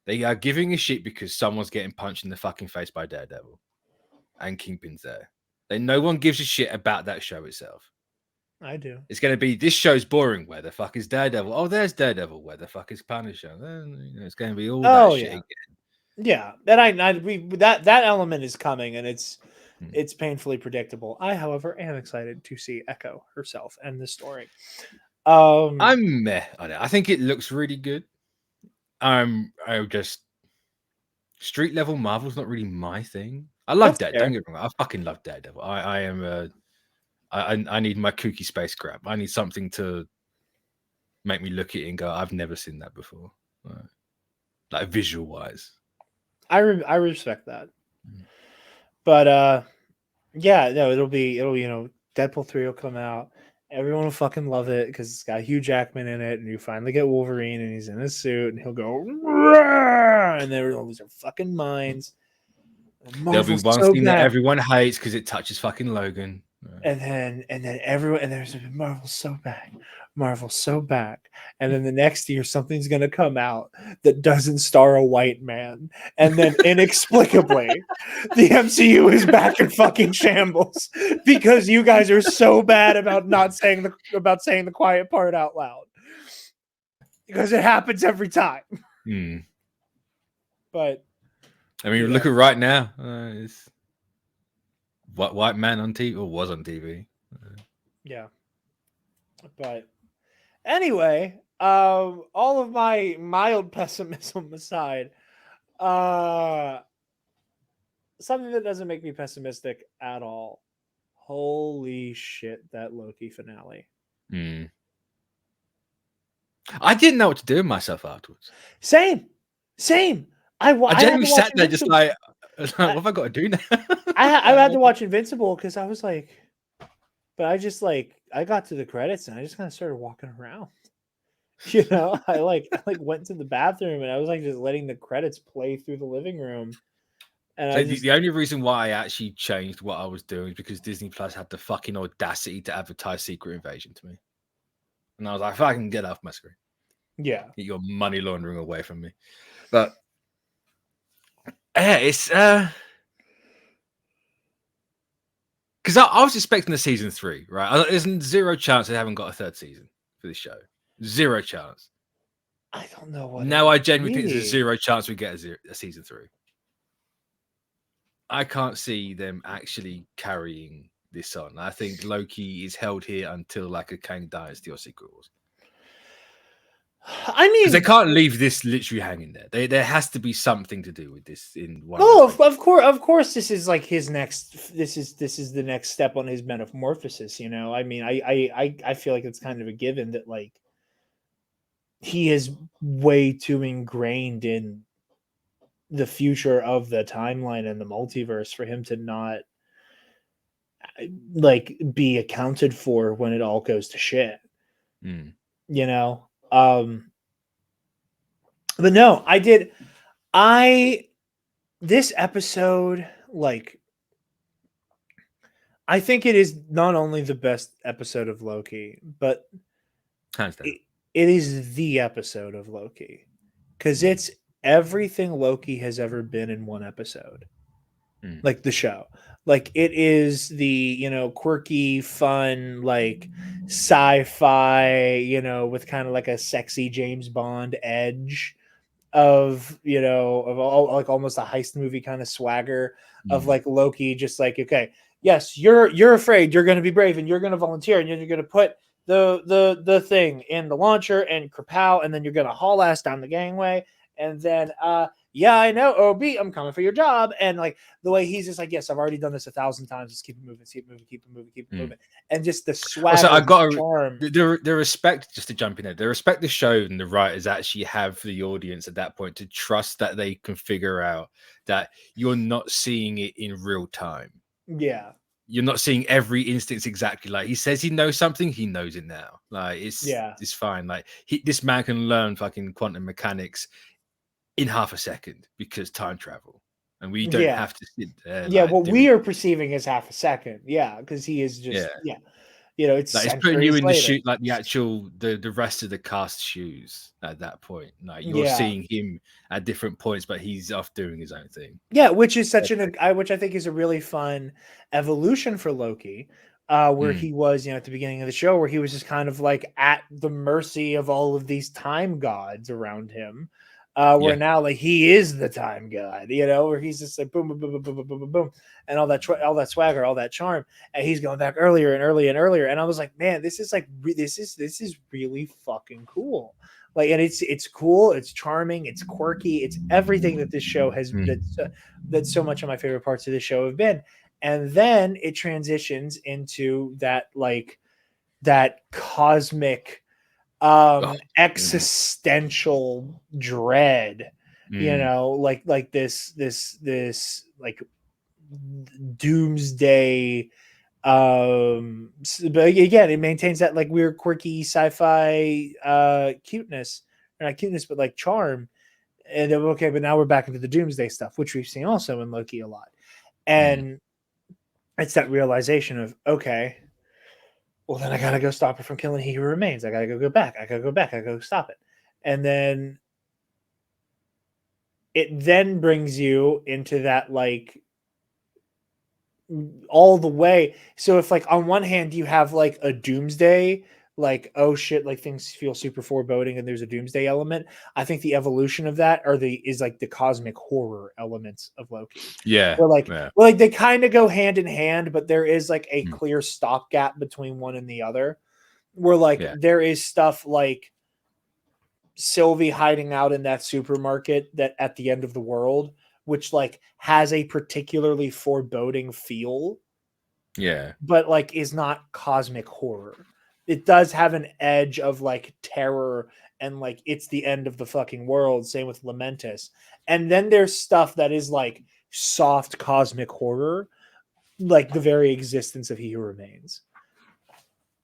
They are giving a shit because someone's getting punched in the fucking face by Daredevil and Kingpin's there. No one gives a shit about that show itself. I do. It's going to be, this show's boring. Where the fuck is Daredevil? Oh, there's Daredevil. Where the fuck is Punisher? It's going to be all that shit again. Yeah, that element is coming, and it's painfully predictable. I, however, am excited to see Echo herself and the story. I'm meh on it. I think it looks really good. I just street level Marvel's not really my thing. I love Daredevil. Don't get me wrong. I fucking love Daredevil. I need my kooky space crap. I need something to make me look at it and go, I've never seen that before. Like visual wise. I respect that. But yeah, no, it'll Deadpool 3 will come out. Everyone will fucking love it because it's got Hugh Jackman in it, and you finally get Wolverine, and he's in a suit, and he'll go, and everyone lose their fucking minds. There'll be one thing that everyone hates because it touches fucking Logan. And then everyone, and there's Marvel's so back. And then the next year something's gonna come out that doesn't star a white man, and then inexplicably the MCU is back in fucking shambles because you guys are so bad about not saying the quiet part out loud. Because it happens every time. But I mean, look at right now. It's white man on TV, or was on TV. Yeah. But anyway, all of my mild pessimism aside, something that doesn't make me pessimistic at all. Holy shit, that Loki finale. I didn't know what to do with myself afterwards. Same. I genuinely sat there just like, what have I got to do now? I had to watch Invincible because I was like, but I got to the credits and I just kind of started walking around. You know, I went to the bathroom and I was like just letting the credits play through the living room. And the only reason why I actually changed what I was doing is because Disney Plus had the fucking audacity to advertise Secret Invasion to me. And I was like, if I can get off my screen. Yeah. Get your money laundering away from me. But yeah, it's because I was expecting a season 3, right? There's zero chance they haven't got a third season for this show. Zero chance. I don't know what. Now I genuinely think there's a zero chance we get a season 3. I can't see them actually carrying this on. I think Loki is held here until like a Kang Dynasty or Secret Wars. I mean, because they can't leave this literally hanging there. There has to be something to do with this in one. Of course, this is like his next. This is the next step on his metamorphosis. You know, I mean, I feel like it's kind of a given that like he is way too ingrained in the future of the timeline and the multiverse for him to not like be accounted for when it all goes to shit. You know. But no, this episode, like, I think it is not only the best episode of Loki, but it is the episode of Loki because it's everything Loki has ever been in one episode. Like the show, like it is the, you know, quirky, fun, like sci-fi, you know, with kind of like a sexy James Bond edge of, you know, of all like almost a heist movie kind of swagger of like Loki, just like, okay, yes, you're afraid, you're going to be brave, and you're going to volunteer, and you're going to put the thing in the launcher and kapow, and then you're going to haul ass down the gangway, and then yeah, I know, OB, I'm coming for your job. And like the way he's just like, yes, I've already done this 1,000 times. Just keep it moving, keep it moving. And just the swag. So I got charm. The respect, just to jump in there, the respect the show and the writers actually have for the audience at that point to trust that they can figure out that you're not seeing it in real time. Yeah. You're not seeing every instance exactly like he says he knows something, he knows it now. Like it's fine. Like this man can learn fucking quantum mechanics in half a second because time travel, and we don't have to sit there. Yeah, what we are perceiving as half a second. Yeah, because he is just you know, it's like it's putting you in the shoe, like the actual the rest of the cast shoes at that point. Like you're seeing him at different points, but he's off doing his own thing. Yeah, which is which I think is a really fun evolution for Loki. Where he was, you know, at the beginning of the show, where he was just kind of like at the mercy of all of these time gods around him. Where now, like, he is the time god, you know, where he's just like boom, boom, boom, boom, boom, boom, boom, boom, and all that swagger, all that charm, and he's going back earlier and earlier and earlier. And I was like, man, this is like this is really fucking cool. Like, and it's cool, it's charming, it's quirky, it's everything that this show has that so much of my favorite parts of this show have been. And then it transitions into that like that cosmic existential dread, like this like doomsday. But again, it maintains that like weird, quirky sci-fi cuteness, or not cuteness, but like charm. And okay, but now we're back into the doomsday stuff, which we've seen also in Loki a lot. And it's that realization of, okay, well, then I gotta go stop her from killing He Who Remains. I gotta go back. I gotta go stop it. And then it then brings you into that like all the way. So if like on one hand you have like a doomsday, like oh shit, like things feel super foreboding and there's a doomsday element. I think the evolution of that is like the cosmic horror elements of Loki. Yeah. Well, like they kind of go hand in hand, but there is like a clear stopgap between one and the other. Where like there is stuff like Sylvie hiding out in that supermarket that at the end of the world, which like has a particularly foreboding feel. Yeah. But like is not cosmic horror. It does have an edge of like terror and like it's the end of the fucking world. Same with Lamentus. And then there's stuff that is like soft cosmic horror, like the very existence of He Who Remains.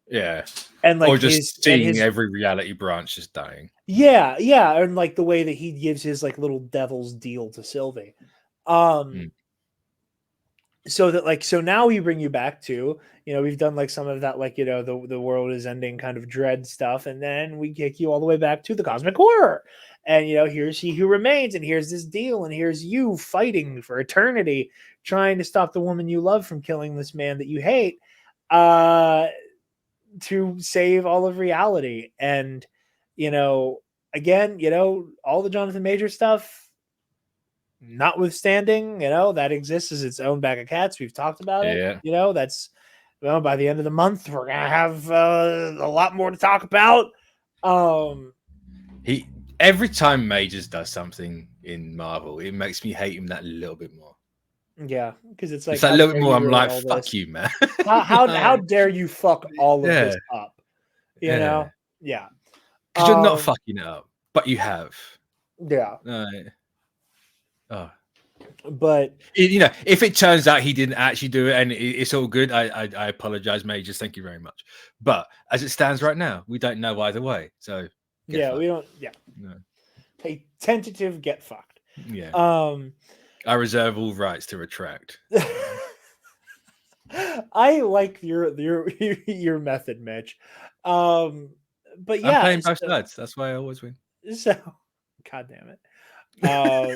Yeah. And like or just seeing every reality branch just dying. Yeah, and like the way that he gives his like little devil's deal to Sylvie. So that like so now we bring you back to, we've done like some of that like the world is ending kind of dread stuff, and then we kick you all the way back to the cosmic horror. And here's He Who Remains, and here's this deal, and here's you fighting for eternity, trying to stop the woman you love from killing this man that you hate. To save all of reality. And again, all the Jonathan Major stuff notwithstanding, that exists as its own bag of cats. We've talked about it. That's by the end of the month we're gonna have a lot more to talk about. Every time Majors does something in Marvel, it makes me hate him that little bit more. Yeah, because it's like a little bit more. I'm like, fuck you, man. how dare you fuck all of this up? Yeah. Because you're not fucking it up, but you have. Yeah. Oh. But if it turns out he didn't actually do it and it's all good, I apologize, Majors. Thank you very much. But as it stands right now, we don't know either way. So we don't. Yeah. No. A tentative get fucked. Yeah. I reserve all rights to retract. I like your method, Mitch. But yeah, I'm playing both sides. That's why I always win. So, god damn it,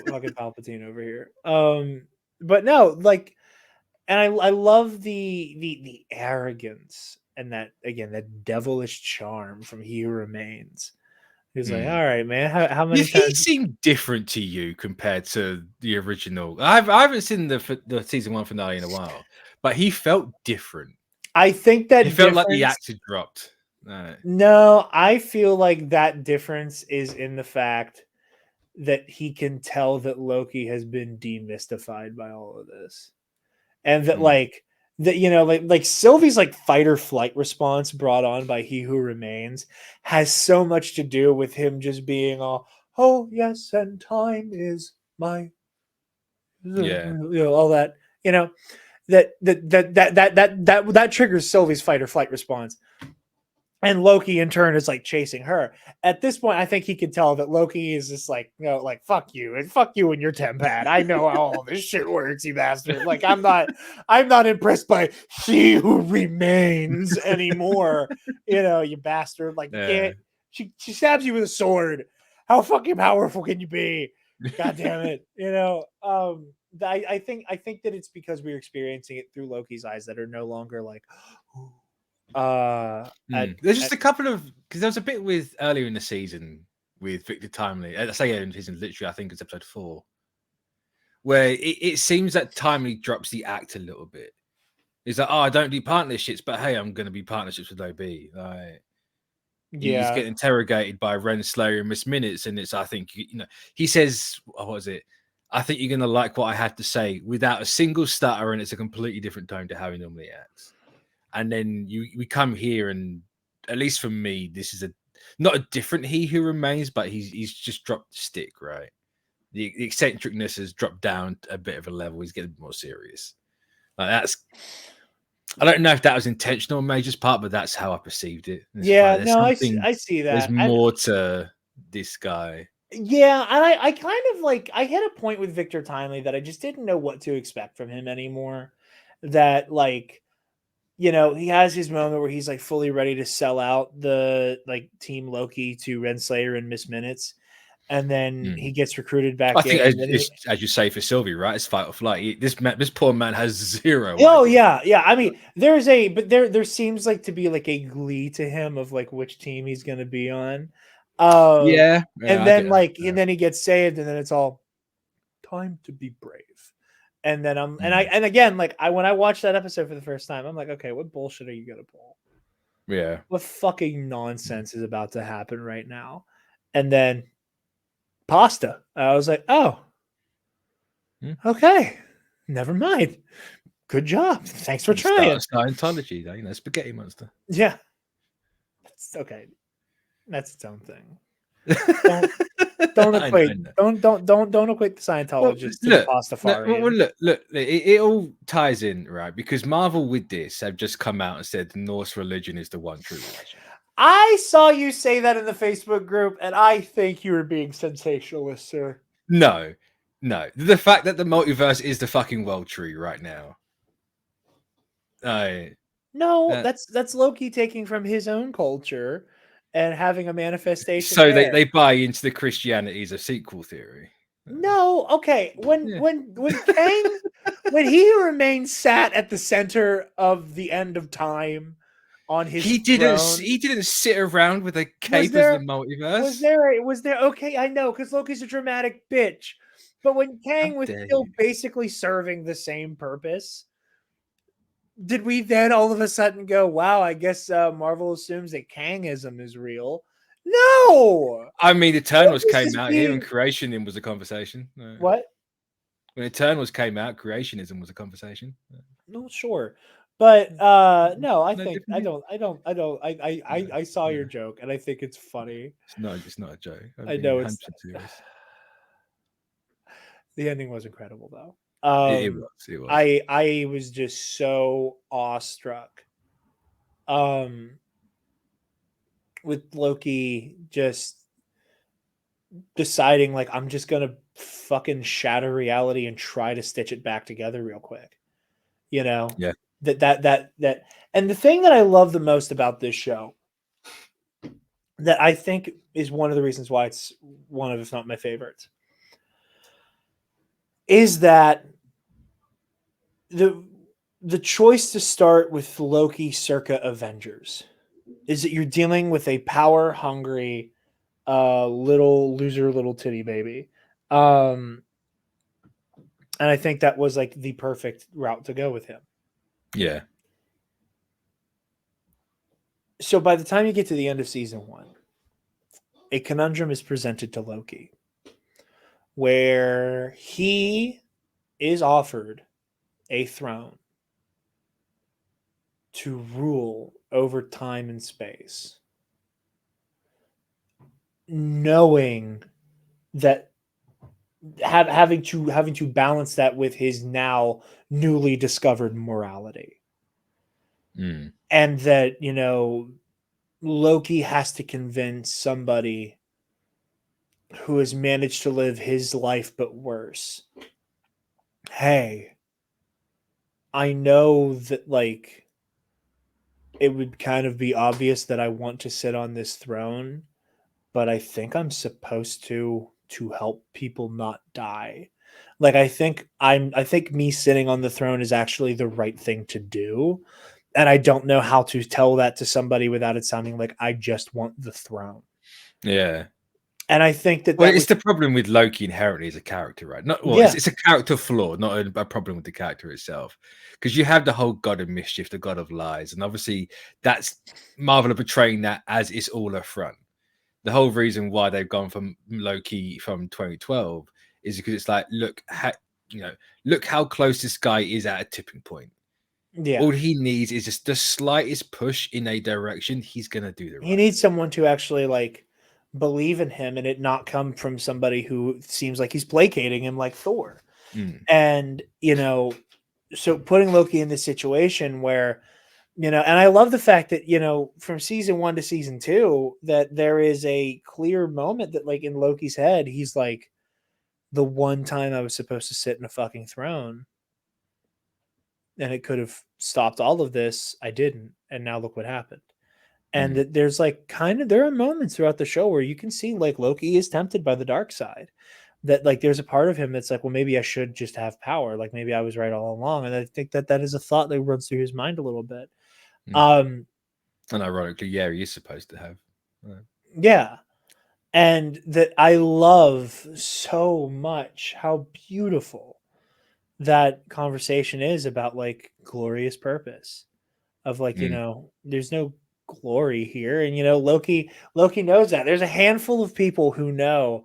fucking Palpatine over here. But no, like, and I love the arrogance and that again that devilish charm from He Who Remains. He's like, all right, man. How many times? He seemed different to you compared to the original. I haven't seen the season 1 finale in a while, but he felt different. I think that he felt like the actor dropped. No, I feel like that difference is in the fact that he can tell that Loki has been demystified by all of this, and that like that like Sylvie's like fight or flight response brought on by He Who Remains has so much to do with him just being all, oh yes, and time is my all that that triggers Sylvie's fight or flight response. And Loki, in turn, is like chasing her. At this point, I think he can tell that Loki is just like, like fuck you and your tempad. I know how all this shit works, you bastard. Like I'm not impressed by He Who Remains anymore. You bastard. Like she stabs you with a sword. How fucking powerful can you be? God damn it. I think that it's because we're experiencing it through Loki's eyes that are no longer like. There's just a couple of because there was a bit with earlier in the season with Victor Timely. I say in season literally, I think it's episode 4, where it seems that Timely drops the act a little bit. He's like, oh, I don't do partnerships, but hey, I'm going to be partnerships with OB. Like, he's getting interrogated by Renslayer and Miss Minutes, and I think he says, what was it? I think you're going to like what I had to say without a single stutter, and it's a completely different tone to how he normally acts. And then we come here, and at least for me, this is not a different He Who Remains, but he's just dropped the stick, right? The eccentricness has dropped down a bit of a level. He's getting more serious. Like that's. I don't know if that was intentional on Major's part, but that's how I perceived it. Yeah, no, I see that. There's more to this guy. Yeah, and I kind of like I hit a point with Victor Timely that I just didn't know what to expect from him anymore. That like, you know, he has his moment where he's like fully ready to sell out the like Team Loki to Renslayer and Miss Minutes, and then he gets recruited back. I think, as you say for Sylvie, right? It's fight or flight. This poor man has zero. Oh yeah. I mean, there seems like to be like a glee to him of like which team he's going to be on. And then he gets saved, and then it's all time to be brave. And then again, like when I watched that episode for the first time, I'm like, okay, what bullshit are you gonna pull? Yeah, what fucking nonsense is about to happen right now? And then pasta. I was like, oh, okay, never mind. Good job. Thanks for trying. Scientology, you know, spaghetti monster. Yeah, that's okay. That's its own thing. Don't equate the Scientologists to the Pastafarian. Look, it all ties in, right? Because Marvel with this have just come out and said the Norse religion is the one true religion. I saw you say that in the Facebook group, and I think you were being sensationalist, sir. No. The fact that the multiverse is the fucking world tree right now. No, that's Loki taking from his own culture and having a manifestation. So they buy into the Christianity as a sequel theory. No, okay. When Kang, when He Who Remains sat at the center of the end of time on his he didn't sit around with a cape as the multiverse. Was there okay, I know, because Loki's a dramatic bitch. But when Kang was still basically serving the same purpose, did we then all of a sudden go, wow, I guess Marvel assumes that Kangism is real? No! I mean, Eternals came out here and creationism was a conversation. What? When Eternals came out, creationism was a conversation. No, sure. But no, I saw your joke and I think it's funny. It's not a joke. I know it's serious. The ending was incredible though. It was. I was just so awestruck with Loki just deciding like I'm just gonna fucking shatter reality and try to stitch it back together real quick. You know? Yeah. That and the thing that I love the most about this show that I think is one of the reasons why it's one of, if not my favorites, is that the choice to start with Loki circa Avengers is that you're dealing with a power hungry little loser, little titty baby. And I think that was like the perfect route to go with him. Yeah. So by the time you get to the end of season 1, a conundrum is presented to Loki where he is offered a throne to rule over time and space, knowing that having to balance that with his now newly discovered morality. And that, you know, Loki has to convince somebody who has managed to live his life but worse. Hey, I know that like it would kind of be obvious that I want to sit on this throne, but I think I'm supposed to help people not die. Like I think me sitting on the throne is actually the right thing to do. And I don't know how to tell that to somebody without it sounding like I just want the throne. Yeah. And I think that it's the problem with Loki inherently as a character, right? It's a character flaw, not a problem with the character itself. Because you have the whole god of mischief, the god of lies, and obviously that's Marvel are portraying that as it's all a front. The whole reason why they've gone from Loki from 2012 is because it's like, look how close this guy is at a tipping point. Yeah. All he needs is just the slightest push in a direction. He's gonna do the right. He needs someone to actually like believe in him and it not come from somebody who seems like he's placating him like Thor. And, you know, so putting Loki in this situation where, you know, and I love the fact that, you know, from season 1 to season 2, that there is a clear moment that like in Loki's head, he's like, the one time I was supposed to sit in a fucking throne and it could have stopped all of this, I didn't. And now look what happened. And that there's like there are moments throughout the show where you can see like Loki is tempted by the dark side. That like there's a part of him that's like, well, maybe I should just have power. Like maybe I was right all along. And I think that is a thought that runs through his mind a little bit. And ironically, yeah, he is supposed to have. Yeah. And that I love so much how beautiful that conversation is about like glorious purpose of like, you know, there's no glory here. And, you know, Loki knows that. There's a handful of people who know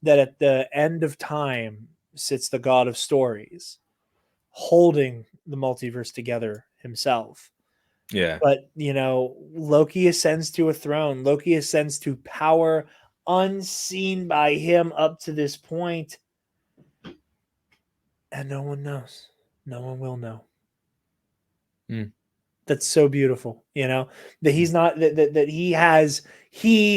that at the end of time sits the god of stories holding the multiverse together himself. Yeah. But, you know, Loki ascends to a throne. Loki ascends to power unseen by him up to this point. And no one knows. No one will know. That's so beautiful, you know, that he's not that he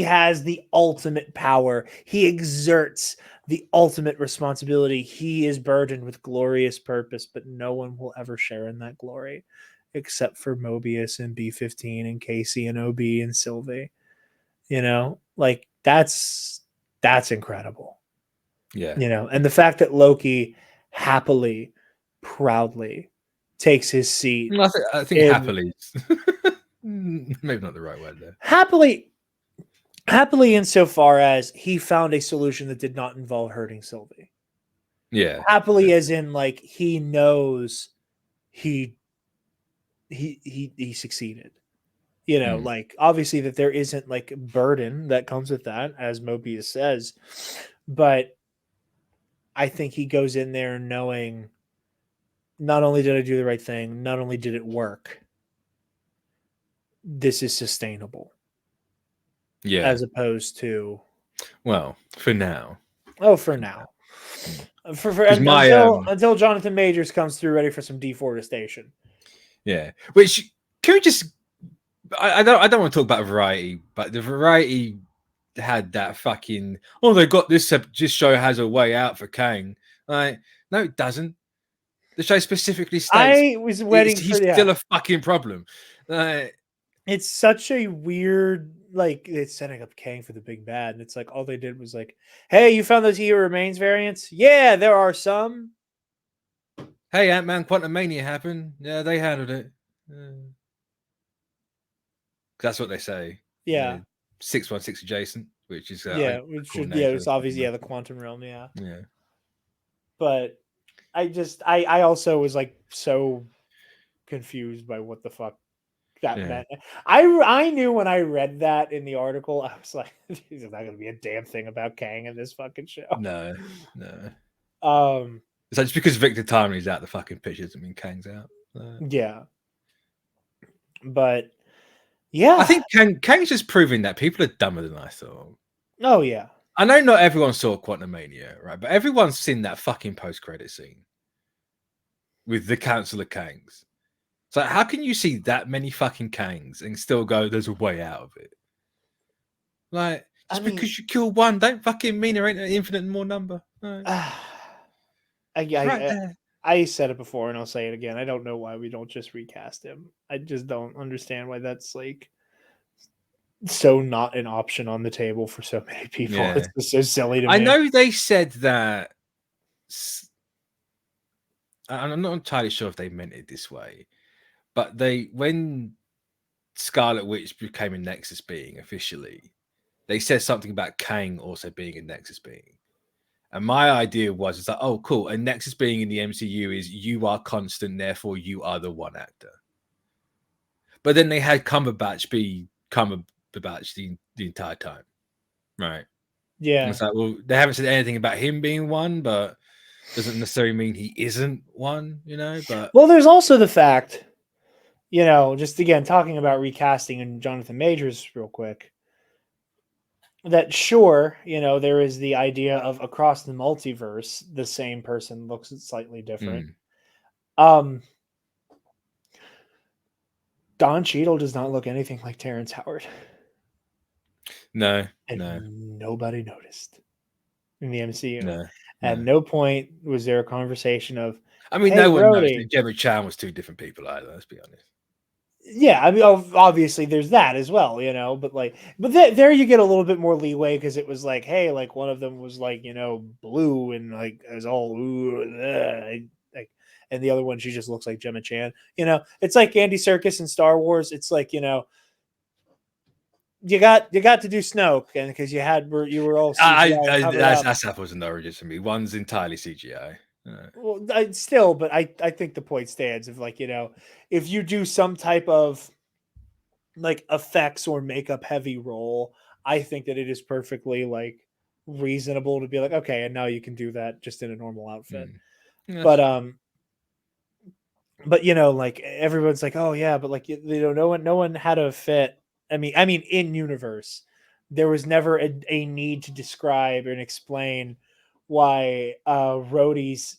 has the ultimate power. He exerts the ultimate responsibility. He is burdened with glorious purpose, but no one will ever share in that glory except for Mobius and B-15 and Casey and OB and Sylvie. You know, like that's incredible. Yeah. You know, and the fact that Loki happily, proudly takes his seat. I think happily. Maybe not the right word there. Happily insofar as he found a solution that did not involve hurting Sylvie. Yeah. Happily as in like he knows he succeeded. You know, like obviously that there isn't like burden that comes with that, as Mobius says, but I think he goes in there knowing not only did I do the right thing, not only did it work, this is sustainable. Yeah. As opposed to, well, for now. Oh, for now. Until Jonathan Majors comes through ready for some deforestation. Yeah. Which can we just I don't want to talk about Variety, but the Variety had that fucking they got this show has a way out for Kang. Like, no, it doesn't. The show specifically states I was waiting he's still a fucking problem. It's such a weird, like, it's setting up Kang for the big bad, and it's like all they did was like, hey, you found those He Who Remains variants? Yeah, there are some. Hey, Ant-Man Quantumania happened. Yeah, they handled it. That's what they say. Yeah. 616 adjacent, which is it's obviously the quantum realm, yeah. But I also was like so confused by what the fuck that meant. I knew when I read that in the article, I was like, there's not gonna be a damn thing about Kang in this fucking show. No. So just because Victor Timely's out the fucking pitch doesn't mean Kang's out. Yeah. But yeah, I think Kang's just proving that people are dumber than I thought. Oh yeah. I know not everyone saw Quantumania, right? But everyone's seen that fucking post-credit scene with the Council of Kangs. So how can you see that many fucking Kangs and still go, there's a way out of it? Like, because you kill one, don't fucking mean there ain't an infinite more number. No. I said it before and I'll say it again. I don't know why we don't just recast him. I just don't understand why that's like so not an option on the table for so many people. Yeah. It's just so silly to me. I know they said that. I'm not entirely sure if they meant it this way, but when Scarlet Witch became a Nexus being officially, they said something about Kang also being a Nexus being. And my idea was, it's like, oh, cool. A Nexus being in the MCU is you are constant, therefore you are the one actor. But then they had Cumberbatch be Cumberbatch the entire time. Right. Yeah. And it's like, well, they haven't said anything about him being one, but doesn't necessarily mean he isn't one, you know? But well, there's also the fact you know, just again talking about recasting and Jonathan Majors real quick. That sure, you know, there is the idea of across the multiverse, the same person looks slightly different. Don Cheadle does not look anything like Terrence Howard. No, and nobody noticed in the MCU. No, At no point was there a conversation of, I mean, hey, no one knows Brody. that Gemma Chan was two different people either. Let's be honest. Yeah, I mean, obviously there's that as well, you know, but there you get a little bit more leeway because it was like, hey, like one of them was like, you know, blue and like is all like, and the other one she just looks like Gemma Chan. You know, it's like Andy Serkis in Star Wars. It's like, you know, you got to do Snoke, and because you were all CGI that's apples and oranges for me. One's entirely CGI. Well, but I think the point stands of like, you know, if you do some type of like effects or makeup heavy role, I think that it is perfectly like reasonable to be like, okay, and now you can do that just in a normal outfit. But you know, like everyone's like, oh yeah, but like, you know, no one had a fit. I mean, in universe, there was never a need to describe and explain why Rhodey's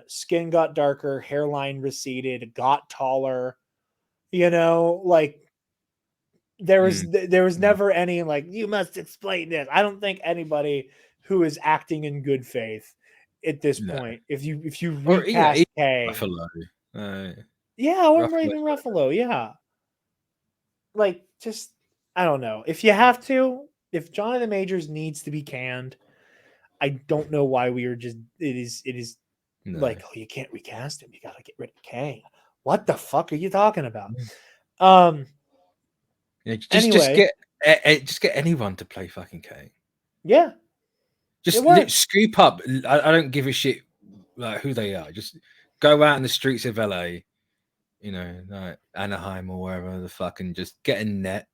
skin got darker, hairline receded, got taller. You know, like there was never any like, you must explain this. I don't think anybody who is acting in good faith at this point, if you recast Kang, Ruffalo, yeah, or even Ruffalo, yeah, like just I don't know if you have to. If Jonathan Majors needs to be canned, I don't know why we are just it is like, oh, you can't recast him. You got to get rid of Kang. What the fuck are you talking about? Yeah, just anyway, just get anyone to play fucking Kang. Yeah, just scoop up. I don't give a shit like who they are. Just go out in the streets of LA, you know, like Anaheim or wherever the fuck, and just get a net.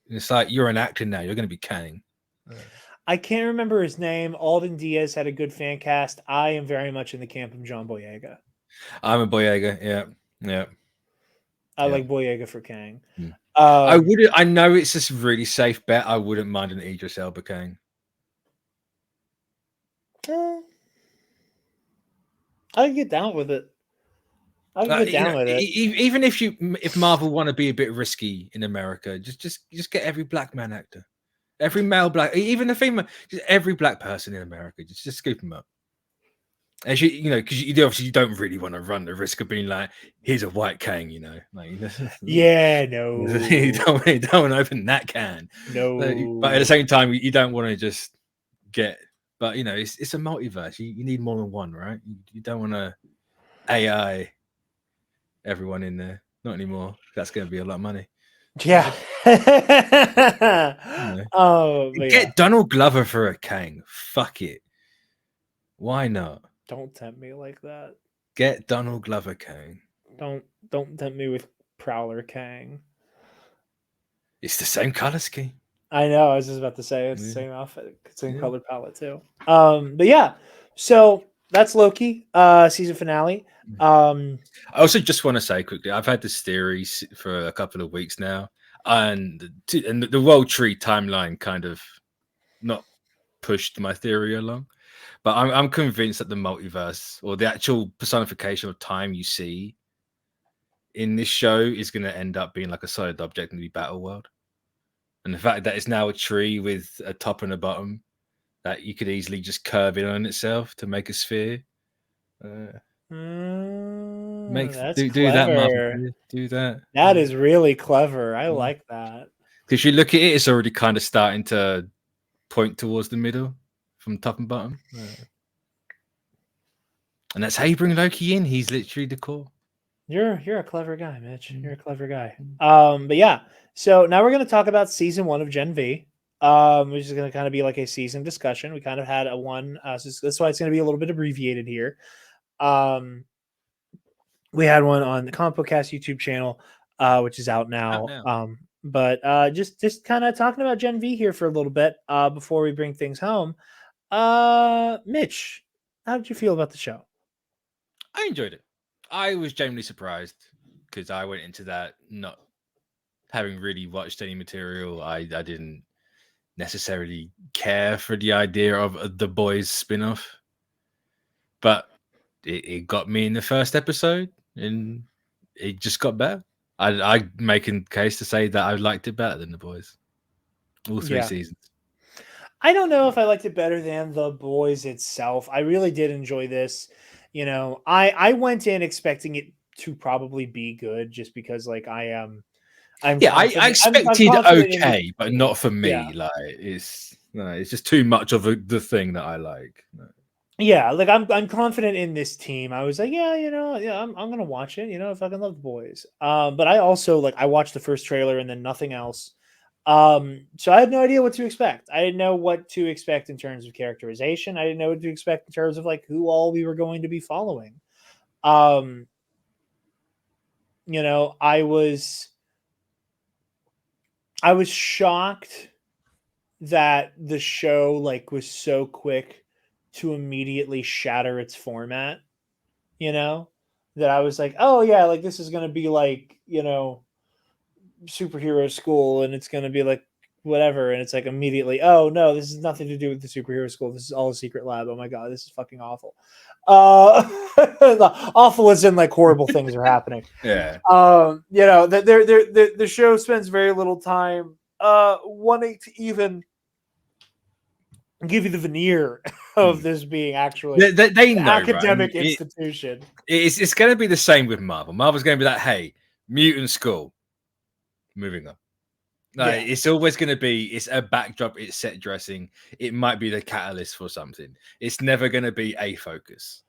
And it's like you're an actor now. You're going to be Kang. I can't remember his name. Alden Diaz had a good fan cast. I am very much in the camp of John Boyega. I'm a Boyega. Yeah. I like Boyega for Kang. I wouldn't. I know it's just really safe bet. I wouldn't mind an Idris Elba Kang. I can get down with it. I can get down with it. Even if Marvel want to be a bit risky in America, just get every black man actor, every male black, even the female, just every black person in America, just scoop them up. As you know, because you obviously you don't really want to run the risk of being like, here's a white Kang, you know, like yeah, no, you don't want to open that can, no, but at the same time, you don't want to just get. But you know, it's a multiverse. You need more than one, right? You don't want to AI everyone in there. Not anymore. That's going to be a lot of money. Yeah. Get Donald Glover for a Kang. Fuck it. Why not? Don't tempt me like that. Get Donald Glover Kang. Don't tempt me with Prowler Kang. It's the same color scheme. I know. I was just about to say it's the same outfit, same color palette too. But yeah. So that's Loki season finale. I also just want to say quickly, I've had this theory for a couple of weeks now, and the World Tree timeline kind of not pushed my theory along, but I'm convinced that the multiverse or the actual personification of time you see in this show is going to end up being like a solid object in the battle world, and the fact that it's now a tree with a top and a bottom that you could easily just curve in on itself to make a sphere. Do that, Marvel. Do that. That is really clever. I like that. Because you look at it, it's already kind of starting to point towards the middle from top and bottom. And that's how you bring Loki in. He's literally the core. You're a clever guy, Mitch. You're a clever guy. But yeah. So now we're going to talk about season 1 of Gen V. Which is going to kind of be like a season discussion. We kind of had a one. So that's why it's going to be a little bit abbreviated here. We had one on the Comic Book Cast YouTube channel, which is out now. But just kind of talking about Gen V here for a little bit before we bring things home. Mitch, how did you feel about the show? I enjoyed it. I was genuinely surprised because I went into that not having really watched any material. I didn't necessarily care for the idea of the Boys spin-off, but it got me in the first episode, and it just got better. I make a case to say that I liked it better than the Boys, all 3 seasons. I don't know if I liked it better than The Boys itself. I really did enjoy this. You know, I went in expecting it to probably be good, just because like I'm I expected okay, but not for me. Yeah. Like it's just too much of the thing that I like. No. Yeah, like I'm confident in this team. I was like, I'm gonna watch it. I fucking love The Boys. But I also I watched the first trailer and then nothing else. So I had no idea what to expect. I didn't know what to expect in terms of characterization. I didn't know what to expect in terms of who all we were going to be following. I was shocked that the show was so quick to immediately shatter its format, that I was like, oh yeah, this is going to be superhero school, and it's going to be whatever, and it's immediately, oh no, this has nothing to do with the superhero school, this is all a secret lab. Oh my god, this is fucking awful. Awful as in horrible things are happening. Yeah. The show spends very little time wanting to even give you the veneer of this being actually they know, academic right? institution. It's going to be the same with Marvel. Marvel's going to be like, hey, mutant school, moving on. It's always going to be, it's a backdrop, it's set dressing, it might be the catalyst for something. It's never going to be a focus.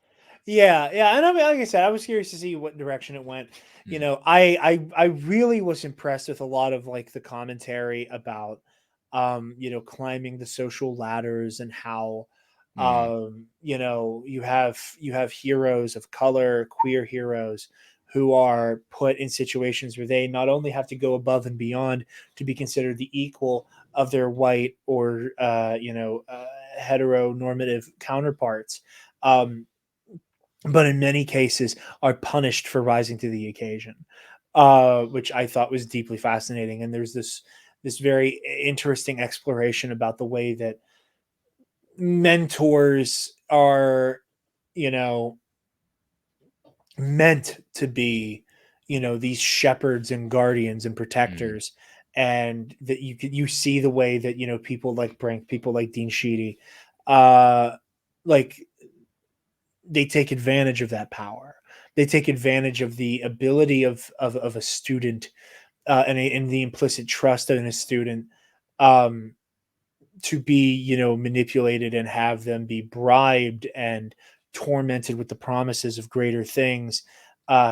Yeah, and I mean, like I said, I was curious to see what direction it went. I really was impressed with a lot of the commentary about climbing the social ladders, and how you have heroes of color, queer heroes, who are put in situations where they not only have to go above and beyond to be considered the equal of their white or heteronormative counterparts, but in many cases are punished for rising to the occasion, which I thought was deeply fascinating. And there's this very interesting exploration about the way that mentors are, meant to be, these shepherds and guardians and protectors. And that you see the way that, people like Brink, people like Dean Sheedy, they take advantage of that power. They take advantage of the ability of a student, and the implicit trust in a student, to be, manipulated, and have them be bribed and tormented with the promises of greater things,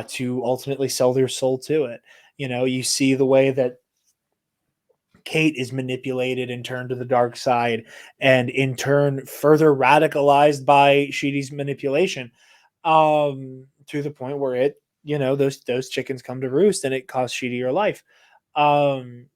to ultimately sell their soul to it. You see the way that Kate is manipulated and turned to the dark side, and in turn further radicalized by Sheedy's manipulation, to the point where it, those chickens come to roost, and it costs Sheedy her life. You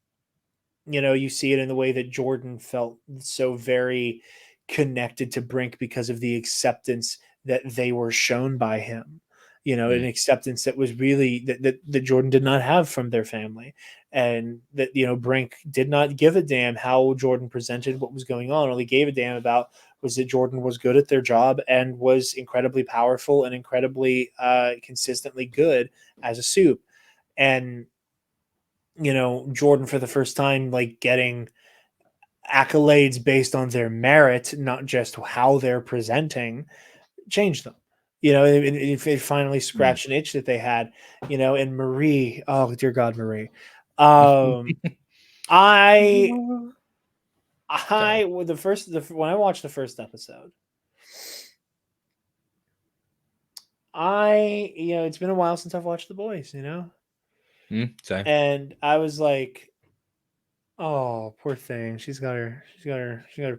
see it in the way that Jordan felt so very connected to Brink because of the acceptance that they were shown by him. An acceptance that was really that Jordan did not have from their family, and that Brink did not give a damn how Jordan presented what was going on. All he gave a damn about was that Jordan was good at their job and was incredibly powerful and incredibly consistently good as a soup. And Jordan, for the first time, getting accolades based on their merit, not just how they're presenting, changed them. It finally scratched an itch that they had, and Marie, oh dear God, Marie. When I watched the first episode, it's been a while since I've watched The Boys, and I was like, oh, poor thing. She's got her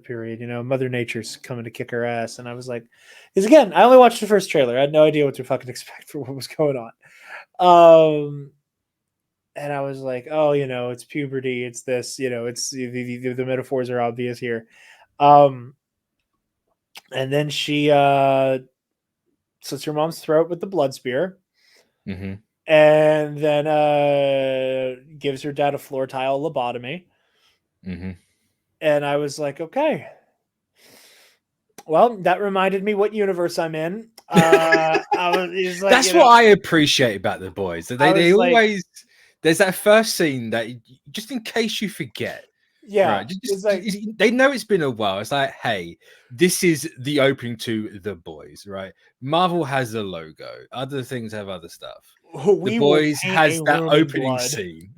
period. Mother Nature's coming to kick her ass. And I was like, because again, I only watched the first trailer. I had no idea what to fucking expect for what was going on. And I was like, oh, it's puberty. It's this, it's the metaphors are obvious here. And then she slits her mom's throat with the blood spear. and then gives her dad a floor tile lobotomy. Mm-hmm. And I was like, okay. Well, that reminded me what universe I'm in. I was like, that's what I appreciate about the boys. They always there's that first scene that just in case you forget. Yeah, right. They know it's been a while. It's like, hey, this is the opening to The Boys, right? Marvel has a logo. Other things have other stuff. The Boys has that opening scene.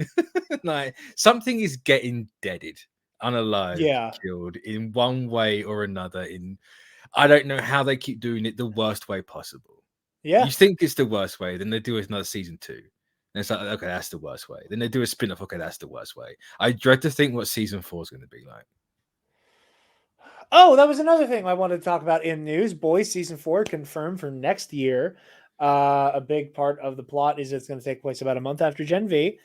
Like something is getting deaded, unalived, killed in one way or another. I don't know how they keep doing it the worst way possible. Yeah. You think it's the worst way, then they do another season 2. And it's like, okay, that's the worst way. Then they do a spin-off, okay, that's the worst way. I dread to think what season 4 is going to be like. Oh, that was another thing I wanted to talk about in news. Boys season 4 confirmed for next year. A big part of the plot is it's going to take place about a month after Gen V.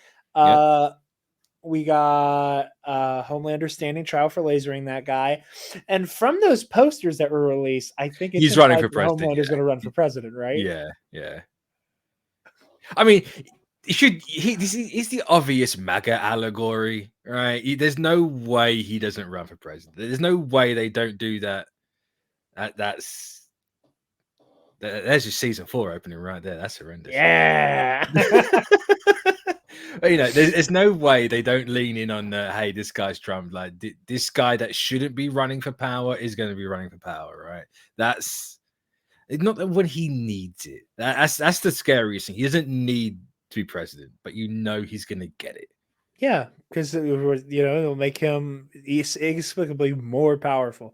We got Homelander standing trial for lasering that guy. And from those posters that were released, I think he's running for president. Homelander's going to run for president, right? Yeah. I mean, this is the obvious MAGA allegory, right? There's no way he doesn't run for president. There's no way they don't do that. There's your season 4 opening right there. That's horrendous. Yeah. There's no way they don't lean in on hey, this guy's Trump. Like this guy that shouldn't be running for power is going to be running for power, right? That's not that when he needs it. That's the scariest thing. He doesn't need to be president, but he's going to get it. Yeah, because it'll make him inexplicably more powerful.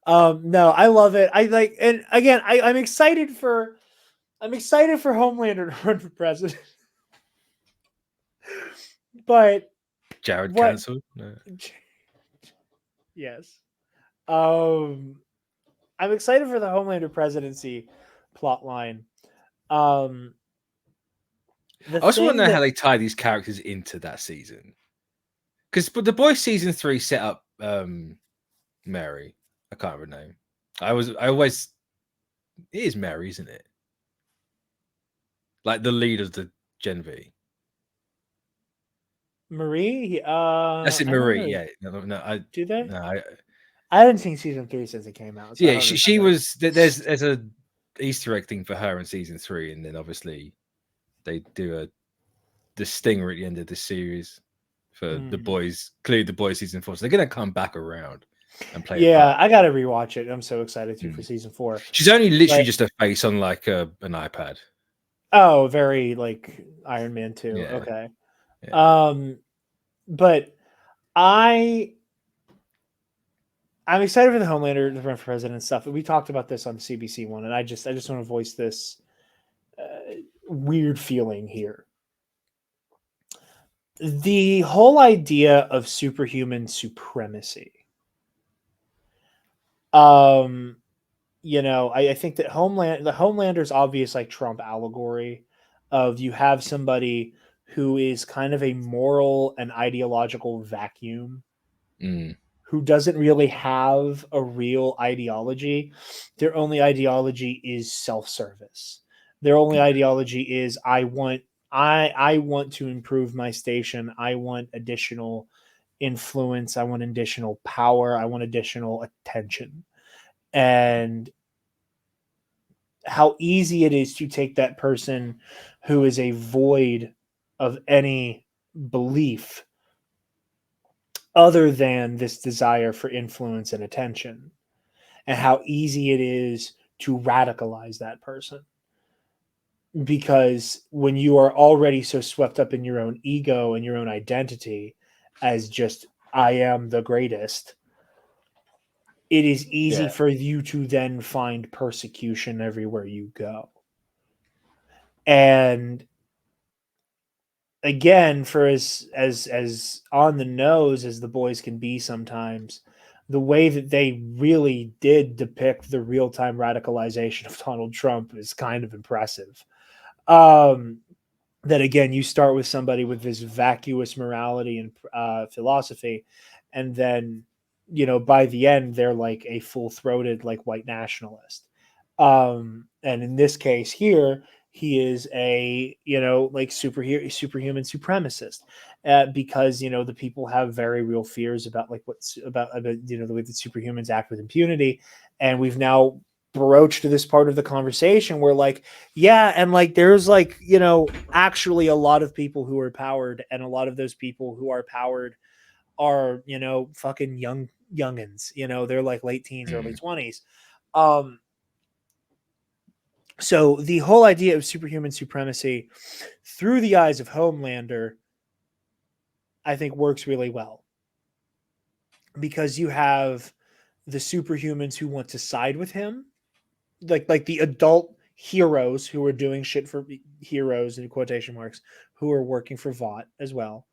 No, I love it. And again, I'm excited for Homelander to run for president. But Jarod cancelled? No. Yes. I'm excited for the Homelander presidency plot line. I also want to know how they tie these characters into that season. Because The Boys season 3 set up Mary. I can't remember her name. It is Mary, isn't it? Like the lead of the Gen V. Marie? That's it, Marie. Yeah. No, do they? No, I haven't seen season 3 since it came out. So yeah, she was. There's a Easter egg thing for her in season 3, and then obviously they do the stinger at the end of the series for The Boys. Clearly, The Boys season 4. So they're gonna come back around and play. Yeah, I gotta rewatch it. I'm so excited for season 4. She's only literally just a face on like an iPad. Oh, very like Iron Man 2. Yeah. Okay. Yeah. But I'm excited for the Homelander to run for president and stuff. We talked about this on CBC One, and I just want to voice this weird feeling here. The whole idea of superhuman supremacy. I think that the Homelander's obvious like Trump allegory of you have somebody who is kind of a moral and ideological vacuum, who doesn't really have a real ideology. Their only ideology is self-service. Their only ideology is I want to improve my station. I want additional influence. I want additional power. I want additional attention. And how easy it is to take that person who is a void of any belief other than this desire for influence and attention, and how easy it is to radicalize that person. Because when you are already so swept up in your own ego and your own identity as just, I am the greatest, it is easy for you to then find persecution everywhere you go. And again, for as on the nose as the boys can be sometimes, the way that they really did depict the real-time radicalization of Donald Trump is kind of impressive. That again, you start with somebody with this vacuous morality and philosophy, and then by the end they're like a full-throated like white nationalist. And in this case here, he is a, like superhuman supremacist, because, the people have very real fears about like what's about, the way that superhumans act with impunity. And we've now broached this part of the conversation where like, yeah. And like, there's like, actually a lot of people who are powered, and a lot of those people who are powered are, fucking youngins, they're like late teens, early 20s. So the whole idea of superhuman supremacy through the eyes of Homelander, I think, works really well, because you have the superhumans who want to side with him, like the adult heroes who are doing shit for heroes in quotation marks, who are working for Vought as well,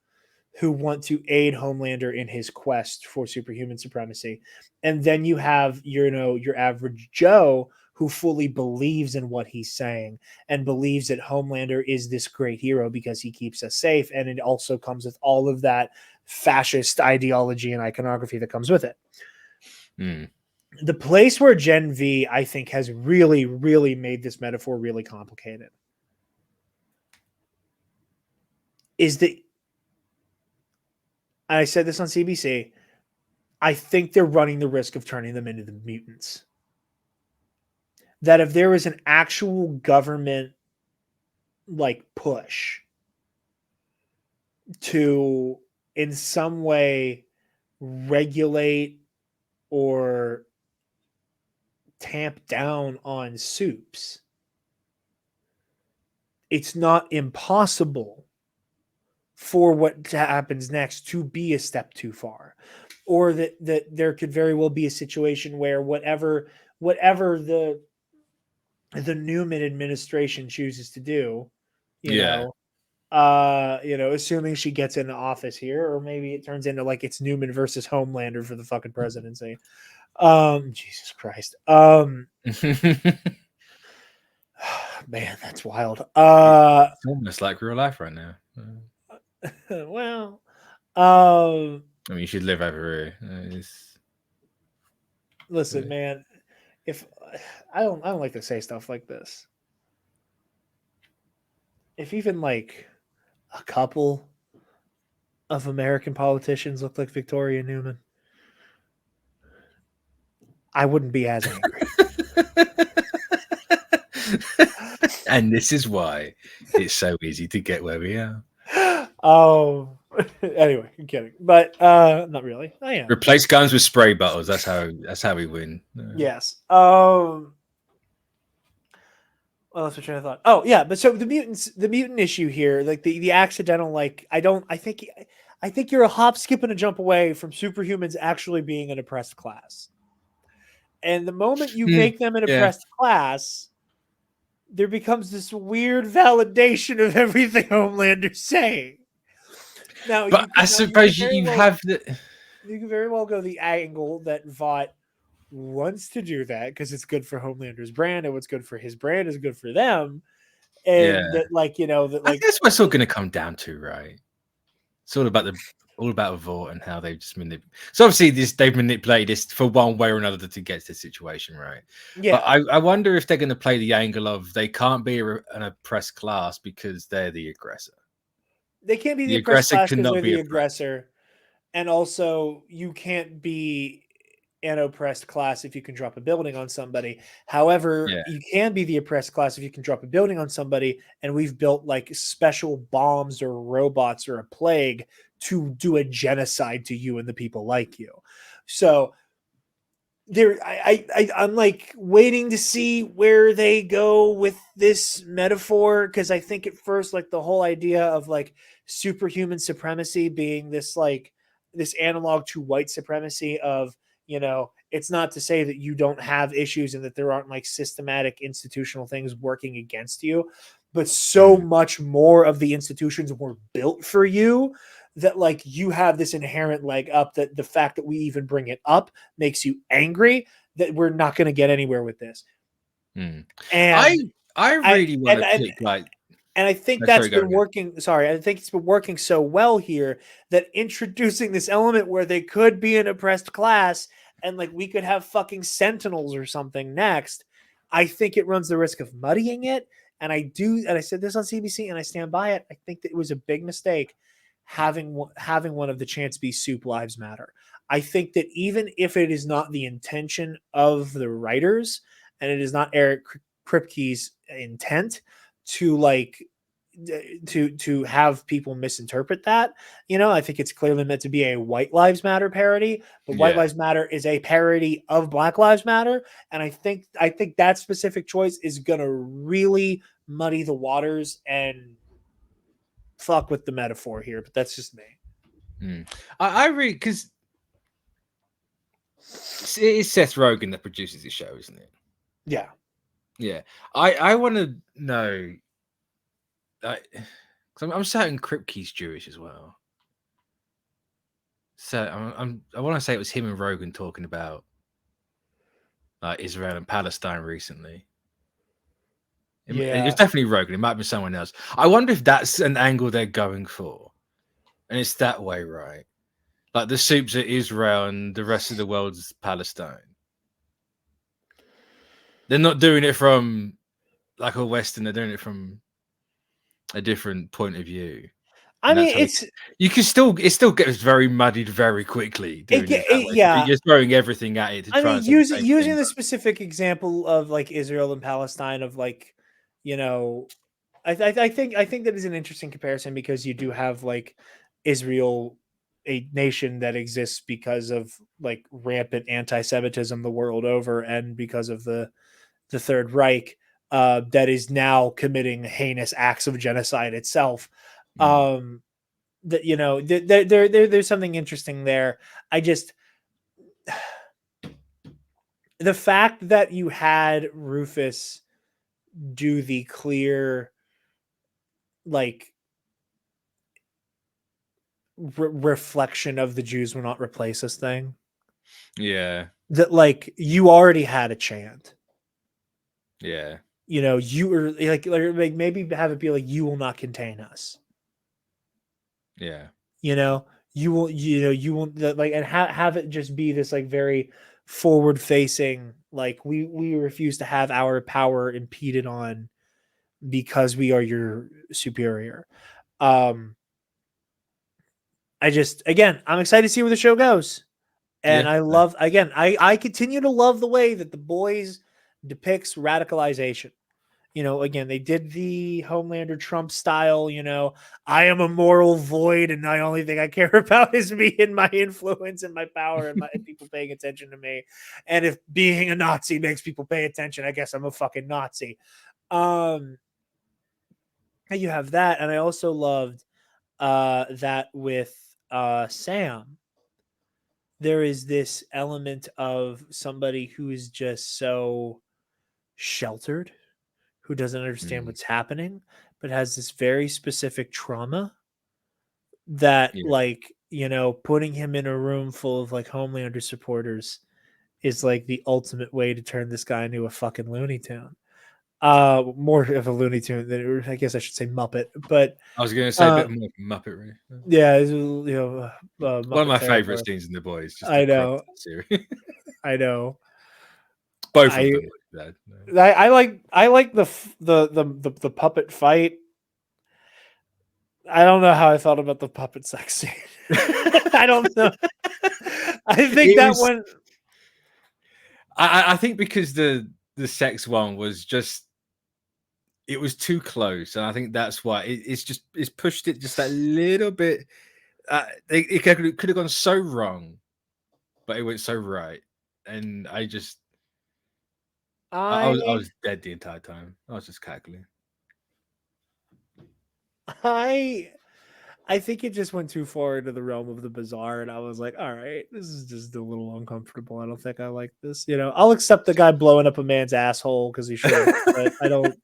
who want to aid Homelander in his quest for superhuman supremacy. And then you have your average Joe who fully believes in what he's saying and believes that Homelander is this great hero because he keeps us safe. And it also comes with all of that fascist ideology and iconography that comes with it. The place where Gen V, I think, has really, really made this metaphor really complicated is that, I said this on CBC, I think they're running the risk of turning them into the mutants. That if there is an actual government like push to in some way regulate or tamp down on soups, it's not impossible for what happens next to be a step too far, or that there could very well be a situation where whatever the Newman administration chooses to do, assuming she gets into office here, or maybe it turns into like it's Newman versus Homelander for the fucking presidency. Jesus Christ. Man, that's wild. It's almost like real life right now. Well, I mean, you should live over here. Listen, man, if I don't like to say stuff like this. If even like a couple of American politicians look like Victoria Newman, I wouldn't be as angry. And this is why it's so easy to get where we are. Oh, anyway, I'm kidding, but not really. I am. Replace guns with spray bottles. That's how we win. Yes. Well, that's what I thought. Oh, yeah, but so the mutant issue here, like the accidental, like I think you're a hop, skip, and a jump away from superhumans actually being an oppressed class. And the moment you make them an oppressed class, there becomes this weird validation of everything Homelander's saying. Now, but I suppose you have the. You can very well go the angle that Vought wants to do that because it's good for Homelander's brand, and what's good for his brand is good for them. And that, like, that, like, that's what it's all going to come down to, right? It's all about Vought and how they just manipulate. So obviously, they've manipulated this for one way or another to get to the situation, right? Yeah. But I wonder if they're going to play the angle of they can't be an oppressed class because they're the aggressor. They can't be the oppressed class because they're the aggressor, and also you can't be an oppressed class if you can drop a building on somebody. However, you can be the oppressed class if you can drop a building on somebody, and we've built like special bombs or robots or a plague to do a genocide to you and the people like you. So I'm like waiting to see where they go with this metaphor, because I think at first, like, the whole idea of like superhuman supremacy being this like this analog to white supremacy of, it's not to say that you don't have issues and that there aren't like systematic institutional things working against you, but so much more of the institutions were built for you that like you have this inherent leg up, that the fact that we even bring it up makes you angry that we're not going to get anywhere with this. And I really want to pick like. And I think that's been working. Sorry, I think it's been working so well here that introducing this element where they could be an oppressed class and like we could have fucking Sentinels or something next. I think it runs the risk of muddying it. And I said this on CBC, and I stand by it. I think that it was a big mistake having one of the chants be Soup Lives Matter. I think that even if it is not the intention of the writers, and it is not Eric Kripke's intent to to have people misinterpret that, I think it's clearly meant to be a White Lives Matter parody, but White Lives Matter is a parody of Black Lives Matter. And I think that specific choice is going to really muddy the waters and fuck with the metaphor here, but that's just me. I really, because it is Seth Rogen that produces the show, isn't it? Yeah. I want to know, because I'm certain Kripke's Jewish as well. So I want to say it was him and Rogan talking about Israel and Palestine recently. It was definitely Rogan. It might be someone else. I wonder if that's an angle they're going for, and it's that way, right? Like the soups are Israel and the rest of the world's Palestine. They're not doing it from like a Western. They're doing it from a different point of view. I mean, it still gets very muddied very quickly. You're throwing everything at it. I mean, using the specific example of like Israel and Palestine, of like, I think that is an interesting comparison, because you do have like Israel, a nation that exists because of like rampant anti-Semitism the world over, and because of the Third Reich, that is now committing heinous acts of genocide itself. That there's something interesting there. The fact that you had Rufus do the clear like reflection of the Jews will not replace us thing. Yeah. That like you already had a chant. Yeah. You were like maybe have it be like, you will not contain us. Yeah. You will like, and have it just be this like very forward facing, like we refuse to have our power impeded on because we are your superior. I'm excited to see where the show goes. And I love, I continue to love the way that The Boys depicts radicalization. Again, they did the Homelander Trump style, I am a moral void and the only thing I care about is me and my influence and my power and people paying attention to me. And if being a Nazi makes people pay attention, I guess I'm a fucking Nazi. You have that. And I also loved that with Sam, there is this element of somebody who is just so sheltered, who doesn't understand what's happening, but has this very specific trauma that putting him in a room full of like Homelander supporters is like the ultimate way to turn this guy into a fucking Looney Tune. More of a Looney Tune than, I guess I should say, Muppet, but I was going to say a bit more Muppetry. Yeah, one of my favorite scenes in The Boys. Just I know. I know. Both of them. I like the puppet fight. I don't know how I felt about the puppet sex scene. I don't know. I think one. I think because the sex one was just, it was too close, and I think that's why it's pushed it just a little bit. It could have gone so wrong, but it went so right, and I was dead the entire time. I was just cackling. I think it just went too far into the realm of the bizarre, and I was like, all right, this is just a little uncomfortable. I don't think I like this. I'll accept the guy blowing up a man's asshole because he should, but I don't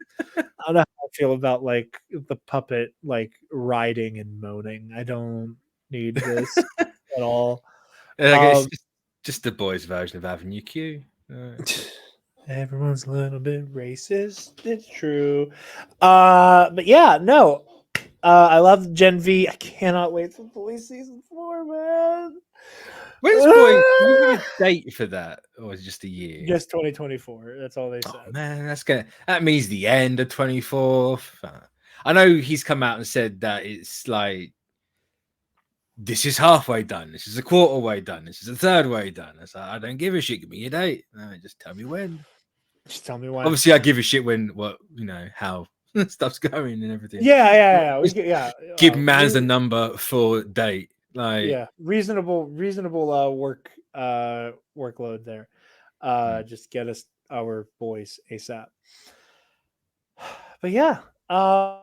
know how I feel about like the puppet like riding and moaning. I don't need this at all. It's just The Boys' version of Avenue Q. Everyone's a little bit racist. It's true. But yeah, no. I love Gen V. I cannot wait for Police Season 4, man. When's boy? Do we have a date for that, or is it just a year? Just 2024. That's all they said. Oh, man, that means the end of 24th. I know he's come out and said that it's like this is halfway done, this is a quarter way done, this is a third way done. It's like, I don't give a shit. Give me a date. No, just tell me when. Just tell me when. Obviously, I give a shit when how stuff's going and everything. Yeah. Give man's a number for date. Like reasonable work workload there. Just get us our boys ASAP. But yeah, I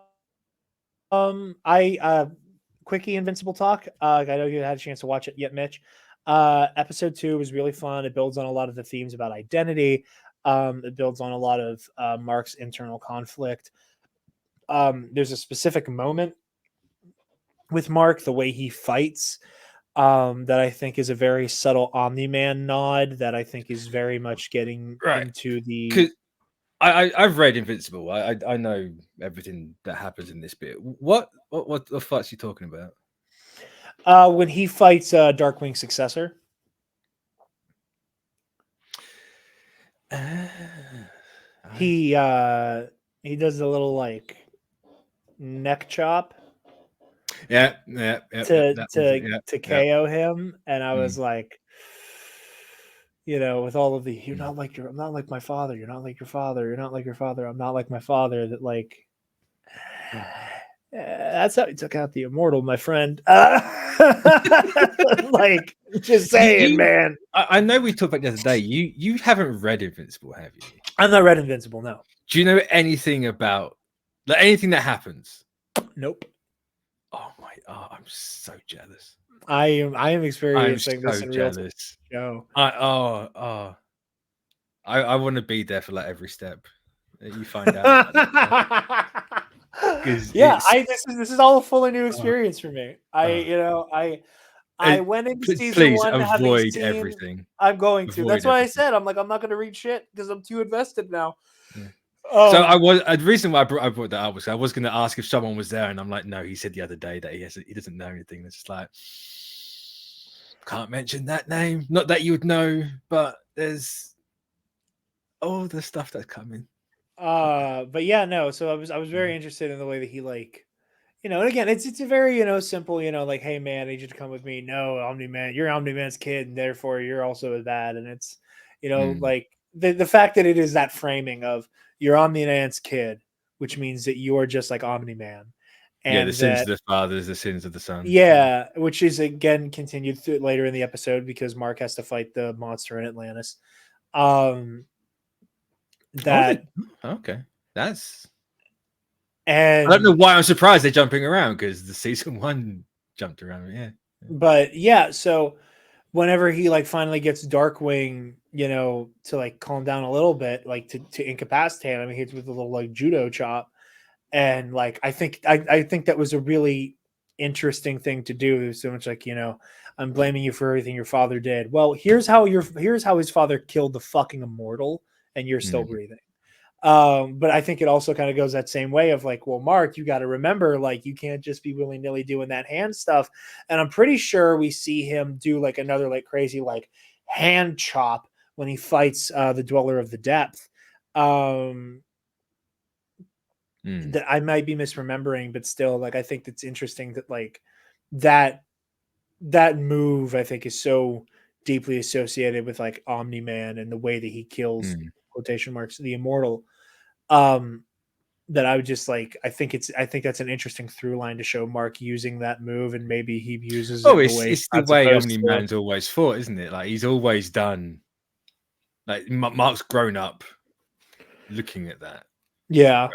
quickie Invincible talk. I know you had a chance to watch it yet, Mitch. Episode 2 was really fun. It builds on a lot of the themes about identity. It builds on a lot of Mark's internal conflict. There's a specific moment with Mark, the way he fights, that I think is a very subtle Omni-Man nod that I think is very much getting into the... I've read Invincible. I know everything that happens in this bit. What the fuck's he talking about? When he fights Darkwing's successor. He does a little like neck chop. To KO him, and I was like, with all of the I'm not like my father, you're not like your father, you're not like your father, I'm not like my father, that like that's how he took out the immortal, my friend. Like, just saying, man. I know we talked about the other day. You haven't read Invincible, have you? I've not read Invincible, no. Do you know anything about anything that happens? Nope. Oh my! Oh, I'm so jealous. I am experiencing this in real time. Show. I want to be there for like every step that you find out. This is all a fully new experience for me. I went into season 1 avoid seen everything. I'm going to. That's why I said I'm not going to read shit because I'm too invested now. Yeah. So the reason why I brought that up was I was going to ask if someone was there, and I'm like, no. He said the other day that he doesn't know anything. It's just like, can't mention that name. Not that you would know, but there's all the stuff that's coming. But yeah, no. So I was very interested in the way that he and again, it's a very simple, like, hey man, I need you to come with me. No, Omni-Man, you're Omni-Man's kid, and therefore you're also as bad. And it's like the fact that it is that framing of you're Omni-Man's kid, which means that you are just like Omni-Man. And the sins of the fathers, the sins of the son. Yeah, which is again continued through later in the episode because Mark has to fight the monster in Atlantis. That's. And I don't know why I'm surprised they're jumping around because the season 1 jumped around. Yeah. But yeah, so whenever he finally gets Darkwing, to calm down a little bit, to incapacitate him, he hits with a little judo chop. And I think that was a really interesting thing to do. So much I'm blaming you for everything your father did. Well, here's how his father killed the fucking immortal, and you're still breathing. But I think it also kind of goes that same way of well, Mark, you got to remember, you can't just be willy-nilly doing that hand stuff. And I'm pretty sure we see him do another crazy hand chop when he fights the Dweller of the Depth. That I might be misremembering, but still, I think it's interesting that that move I think is so deeply associated with Omni-Man and the way that he kills quotation marks the immortal. That I would just I think that's an interesting through line to show Mark using that move, and maybe he uses it's the way Omni-Man's always fought, isn't it? He's always done. Mark's grown up looking at that. Yeah.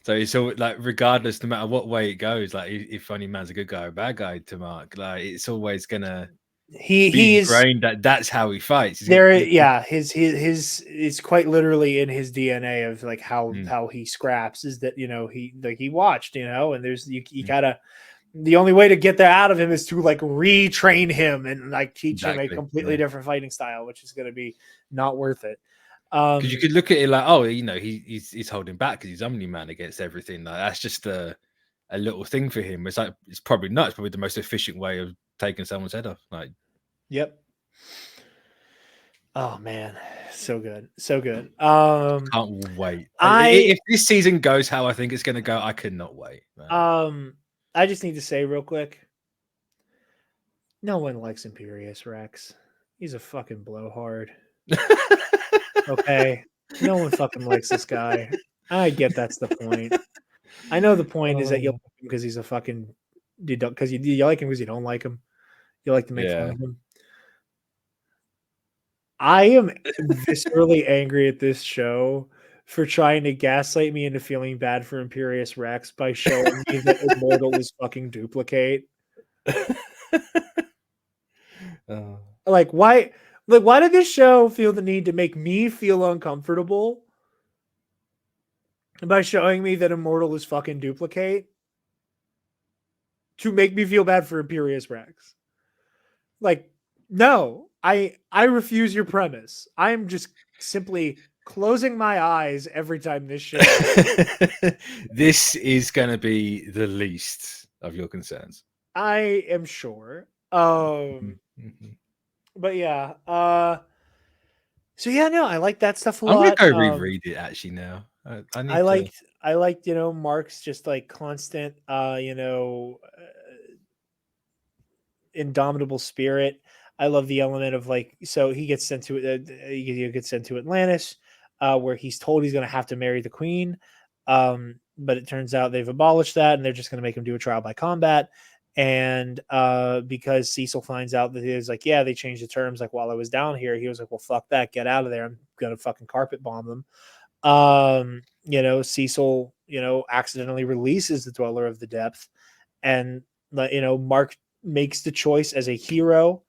So it's all regardless, no matter what way it goes, if Omni-Man's a good guy or a bad guy to Mark, it's always gonna be ingrained that's how he fights. His it's quite literally in his DNA of how he scraps is that he watched, and there's you gotta, the only way to get that out of him is to retrain him and teach him a completely different fighting style, which is gonna be not worth it. Because you could look at it he's holding back because he's Omni-Man against everything. That's just the a little thing for him. It's like it's probably not. It's probably the most efficient way of taking someone's head off. Like, yep. Oh man, so good, so good. Can't wait. If this season goes how I think it's going to go, I cannot wait. Man. I just need to say real quick. No one likes Imperious Rex. He's a fucking blowhard. Okay, no one fucking likes this guy. I get that's the point. I know the point is that you like him because he's a fucking because you like him because you don't like him. You like to make fun of him. I am viscerally angry at this show for trying to gaslight me into feeling bad for Imperious Rex by showing me that Immortal is fucking duplicate. Like why did this show feel the need to make me feel uncomfortable by showing me that Immortal is fucking duplicate to make me feel bad for Imperious Rex? Like, no, I refuse your premise. I am just simply closing my eyes every time this show. This is going to be the least of your concerns. I am sure. But yeah. So yeah, no, I like that stuff a lot. I'm gonna go reread it actually now. I liked, Mark's just like constant, indomitable spirit. I love the element of like, so he gets sent to he gets sent to Atlantis, where he's told he's going to have to marry the queen. But it turns out they've abolished that and they're just going to make him do a trial by combat. And because Cecil finds out that he was like, yeah, they changed the terms. Like while I was down here, he was like, well, fuck that, get out of there. I'm going to fucking carpet bomb them. Cecil, accidentally releases the Dweller of the Depth, and Mark makes the choice as a hero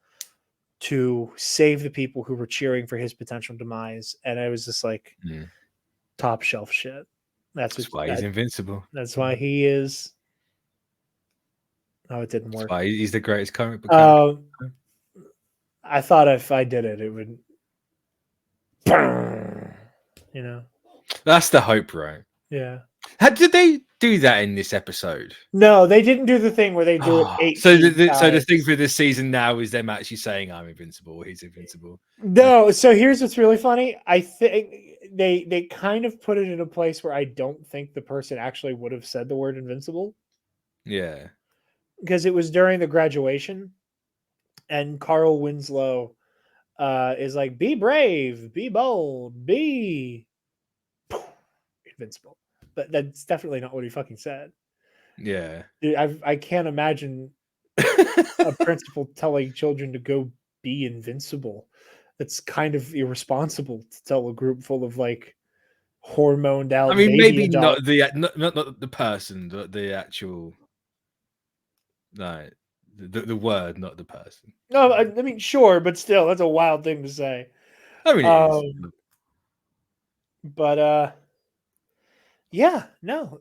to save the people who were cheering for his potential demise. And I was just like, top shelf shit. That's why he's invincible. That's why he is. Oh, it didn't work. That's why he's the greatest comic book character. I thought if I did it, it would. That's the hope, right? Yeah. Did they do that in this episode? No, they didn't do the thing where they do it 8 So the thing for this season now is them actually saying I'm invincible or he's invincible. No, so here's what's really funny. I think they kind of put it in a place where I don't think the person actually would have said the word invincible. Yeah. Because it was during the graduation and Carl Winslow is like, be brave, be bold, be invincible. But that's definitely not what he fucking said. Yeah. Dude, I can't imagine a principal telling children to go be invincible. It's kind of irresponsible to tell a group full of like hormoned out. I mean, maybe not the person, the actual, like the word, not the person. No, I mean, sure, but still, that's a wild thing to say. I mean, it is. But yeah, no,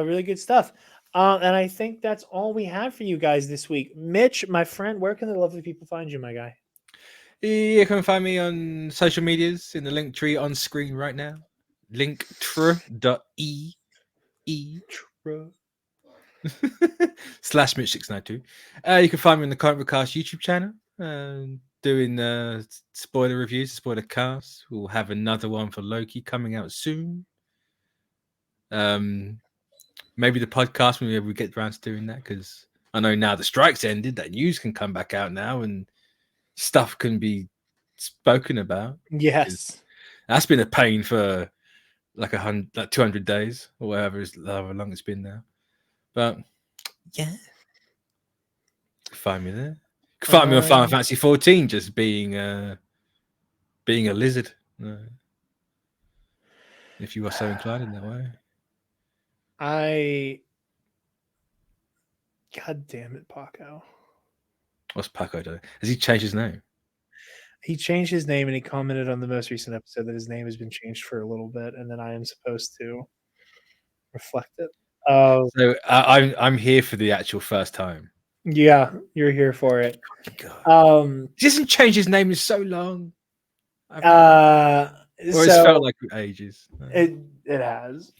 really good stuff. And I think that's all we have for you guys this week. Mitch, my friend, where can the lovely people find you, my guy? You can find me on social medias in the link tree on screen right now. Linktr.ee /Mitch692. You can find me on the Current Recast YouTube channel, doing spoiler reviews, spoiler casts. We'll have another one for Loki coming out soon. Maybe the podcast, maybe we get around to doing that, because I know now the strike's ended, that news can come back out now and stuff can be spoken about. Yes, that's been a pain for like 200 days or however long it's been now. But yeah, find me there. Find me on Final Fantasy 14, just being a lizard, if you are so inclined in that way. God damn it, Paco. What's Paco doing? Has he changed his name? He changed his name and he commented on the most recent episode that his name has been changed for a little bit, and then I am supposed to reflect it. So I'm here for the actual first time. Yeah, you're here for it. God. He hasn't changed his name in so long. It's felt like ages. It has.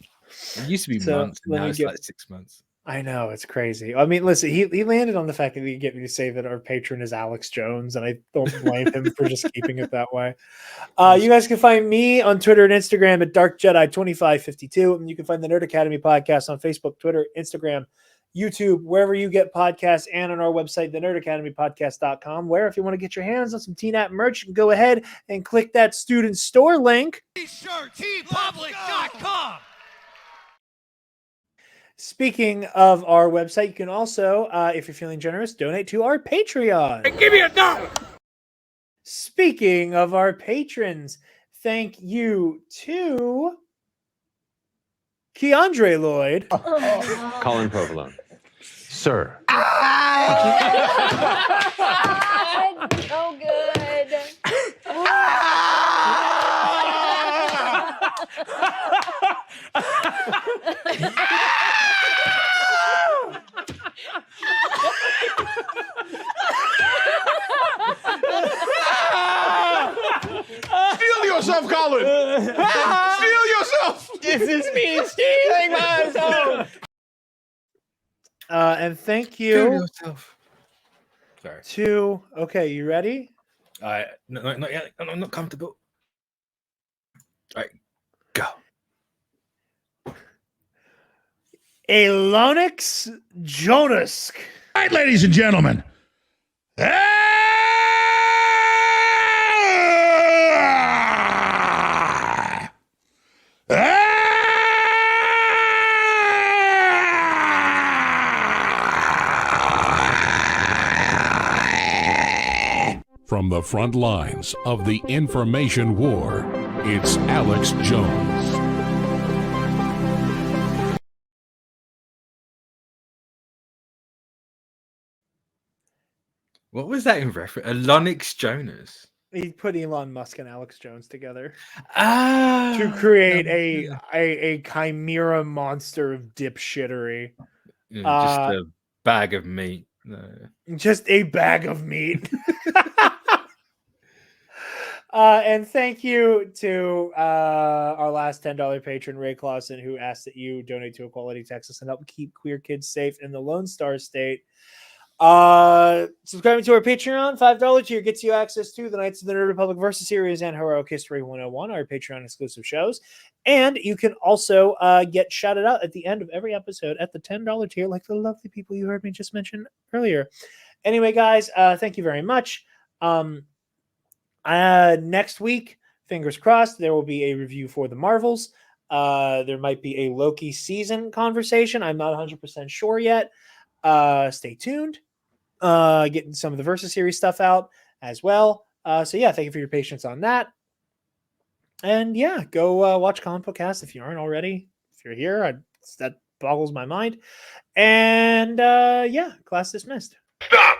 It used to be months, and now it's like 6 months. I know, it's crazy. I mean, listen, he landed on the fact that he get me to say that our patron is Alex Jones, and I don't blame him for just keeping it that way. You guys can find me on Twitter and Instagram at DarkJedi2552, and you can find the Nerd Academy podcast on Facebook, Twitter, Instagram, YouTube, wherever you get podcasts, and on our website, thenerdacademypodcast.com, where if you want to get your hands on some TNAP merch, you can go ahead and click that student store link. tpublic.com. Speaking of our website, you can also, if you're feeling generous, donate to our Patreon. Hey, give me $1. Speaking of our patrons, thank you to Keandre Lloyd. Colin Provolone. Sir. So good. Steal yourself, Colin! Steal yourself! This is me stealing myself. And thank you Sorry. to. Okay, you ready? No, not yet. I'm not comfortable. All right, go. Alonix Jonas. All right, ladies and gentlemen. From the front lines of the information war, it's Alex Jones. What was that in reference? Alonix Jonas. He put Elon Musk and Alex Jones together To to create a chimera monster of dipshittery. just a bag of meat. No. Just a bag of meat. And thank you to our last $10 patron, Ray Clausen, who asked that you donate to Equality Texas and help keep queer kids safe in the Lone Star State. Subscribing to our Patreon, $5 tier gets you access to the Knights of the Nerd Republic Versus Series and Heroic History 101, our Patreon exclusive shows. And you can also get shouted out at the end of every episode at the $10 tier, like the lovely people you heard me just mention earlier. Anyway, guys, thank you very much. Next week, fingers crossed, there will be a review for the Marvels. There might be a Loki season conversation. I'm not 100% sure yet. Stay tuned. Getting some of the Versus Series stuff out as well. So yeah, thank you for your patience on that. And yeah, go watch Comic Book Cast if you aren't already. If you're here, that boggles my mind. And yeah, class dismissed. Stop!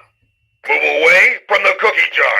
Move away from the cookie jar.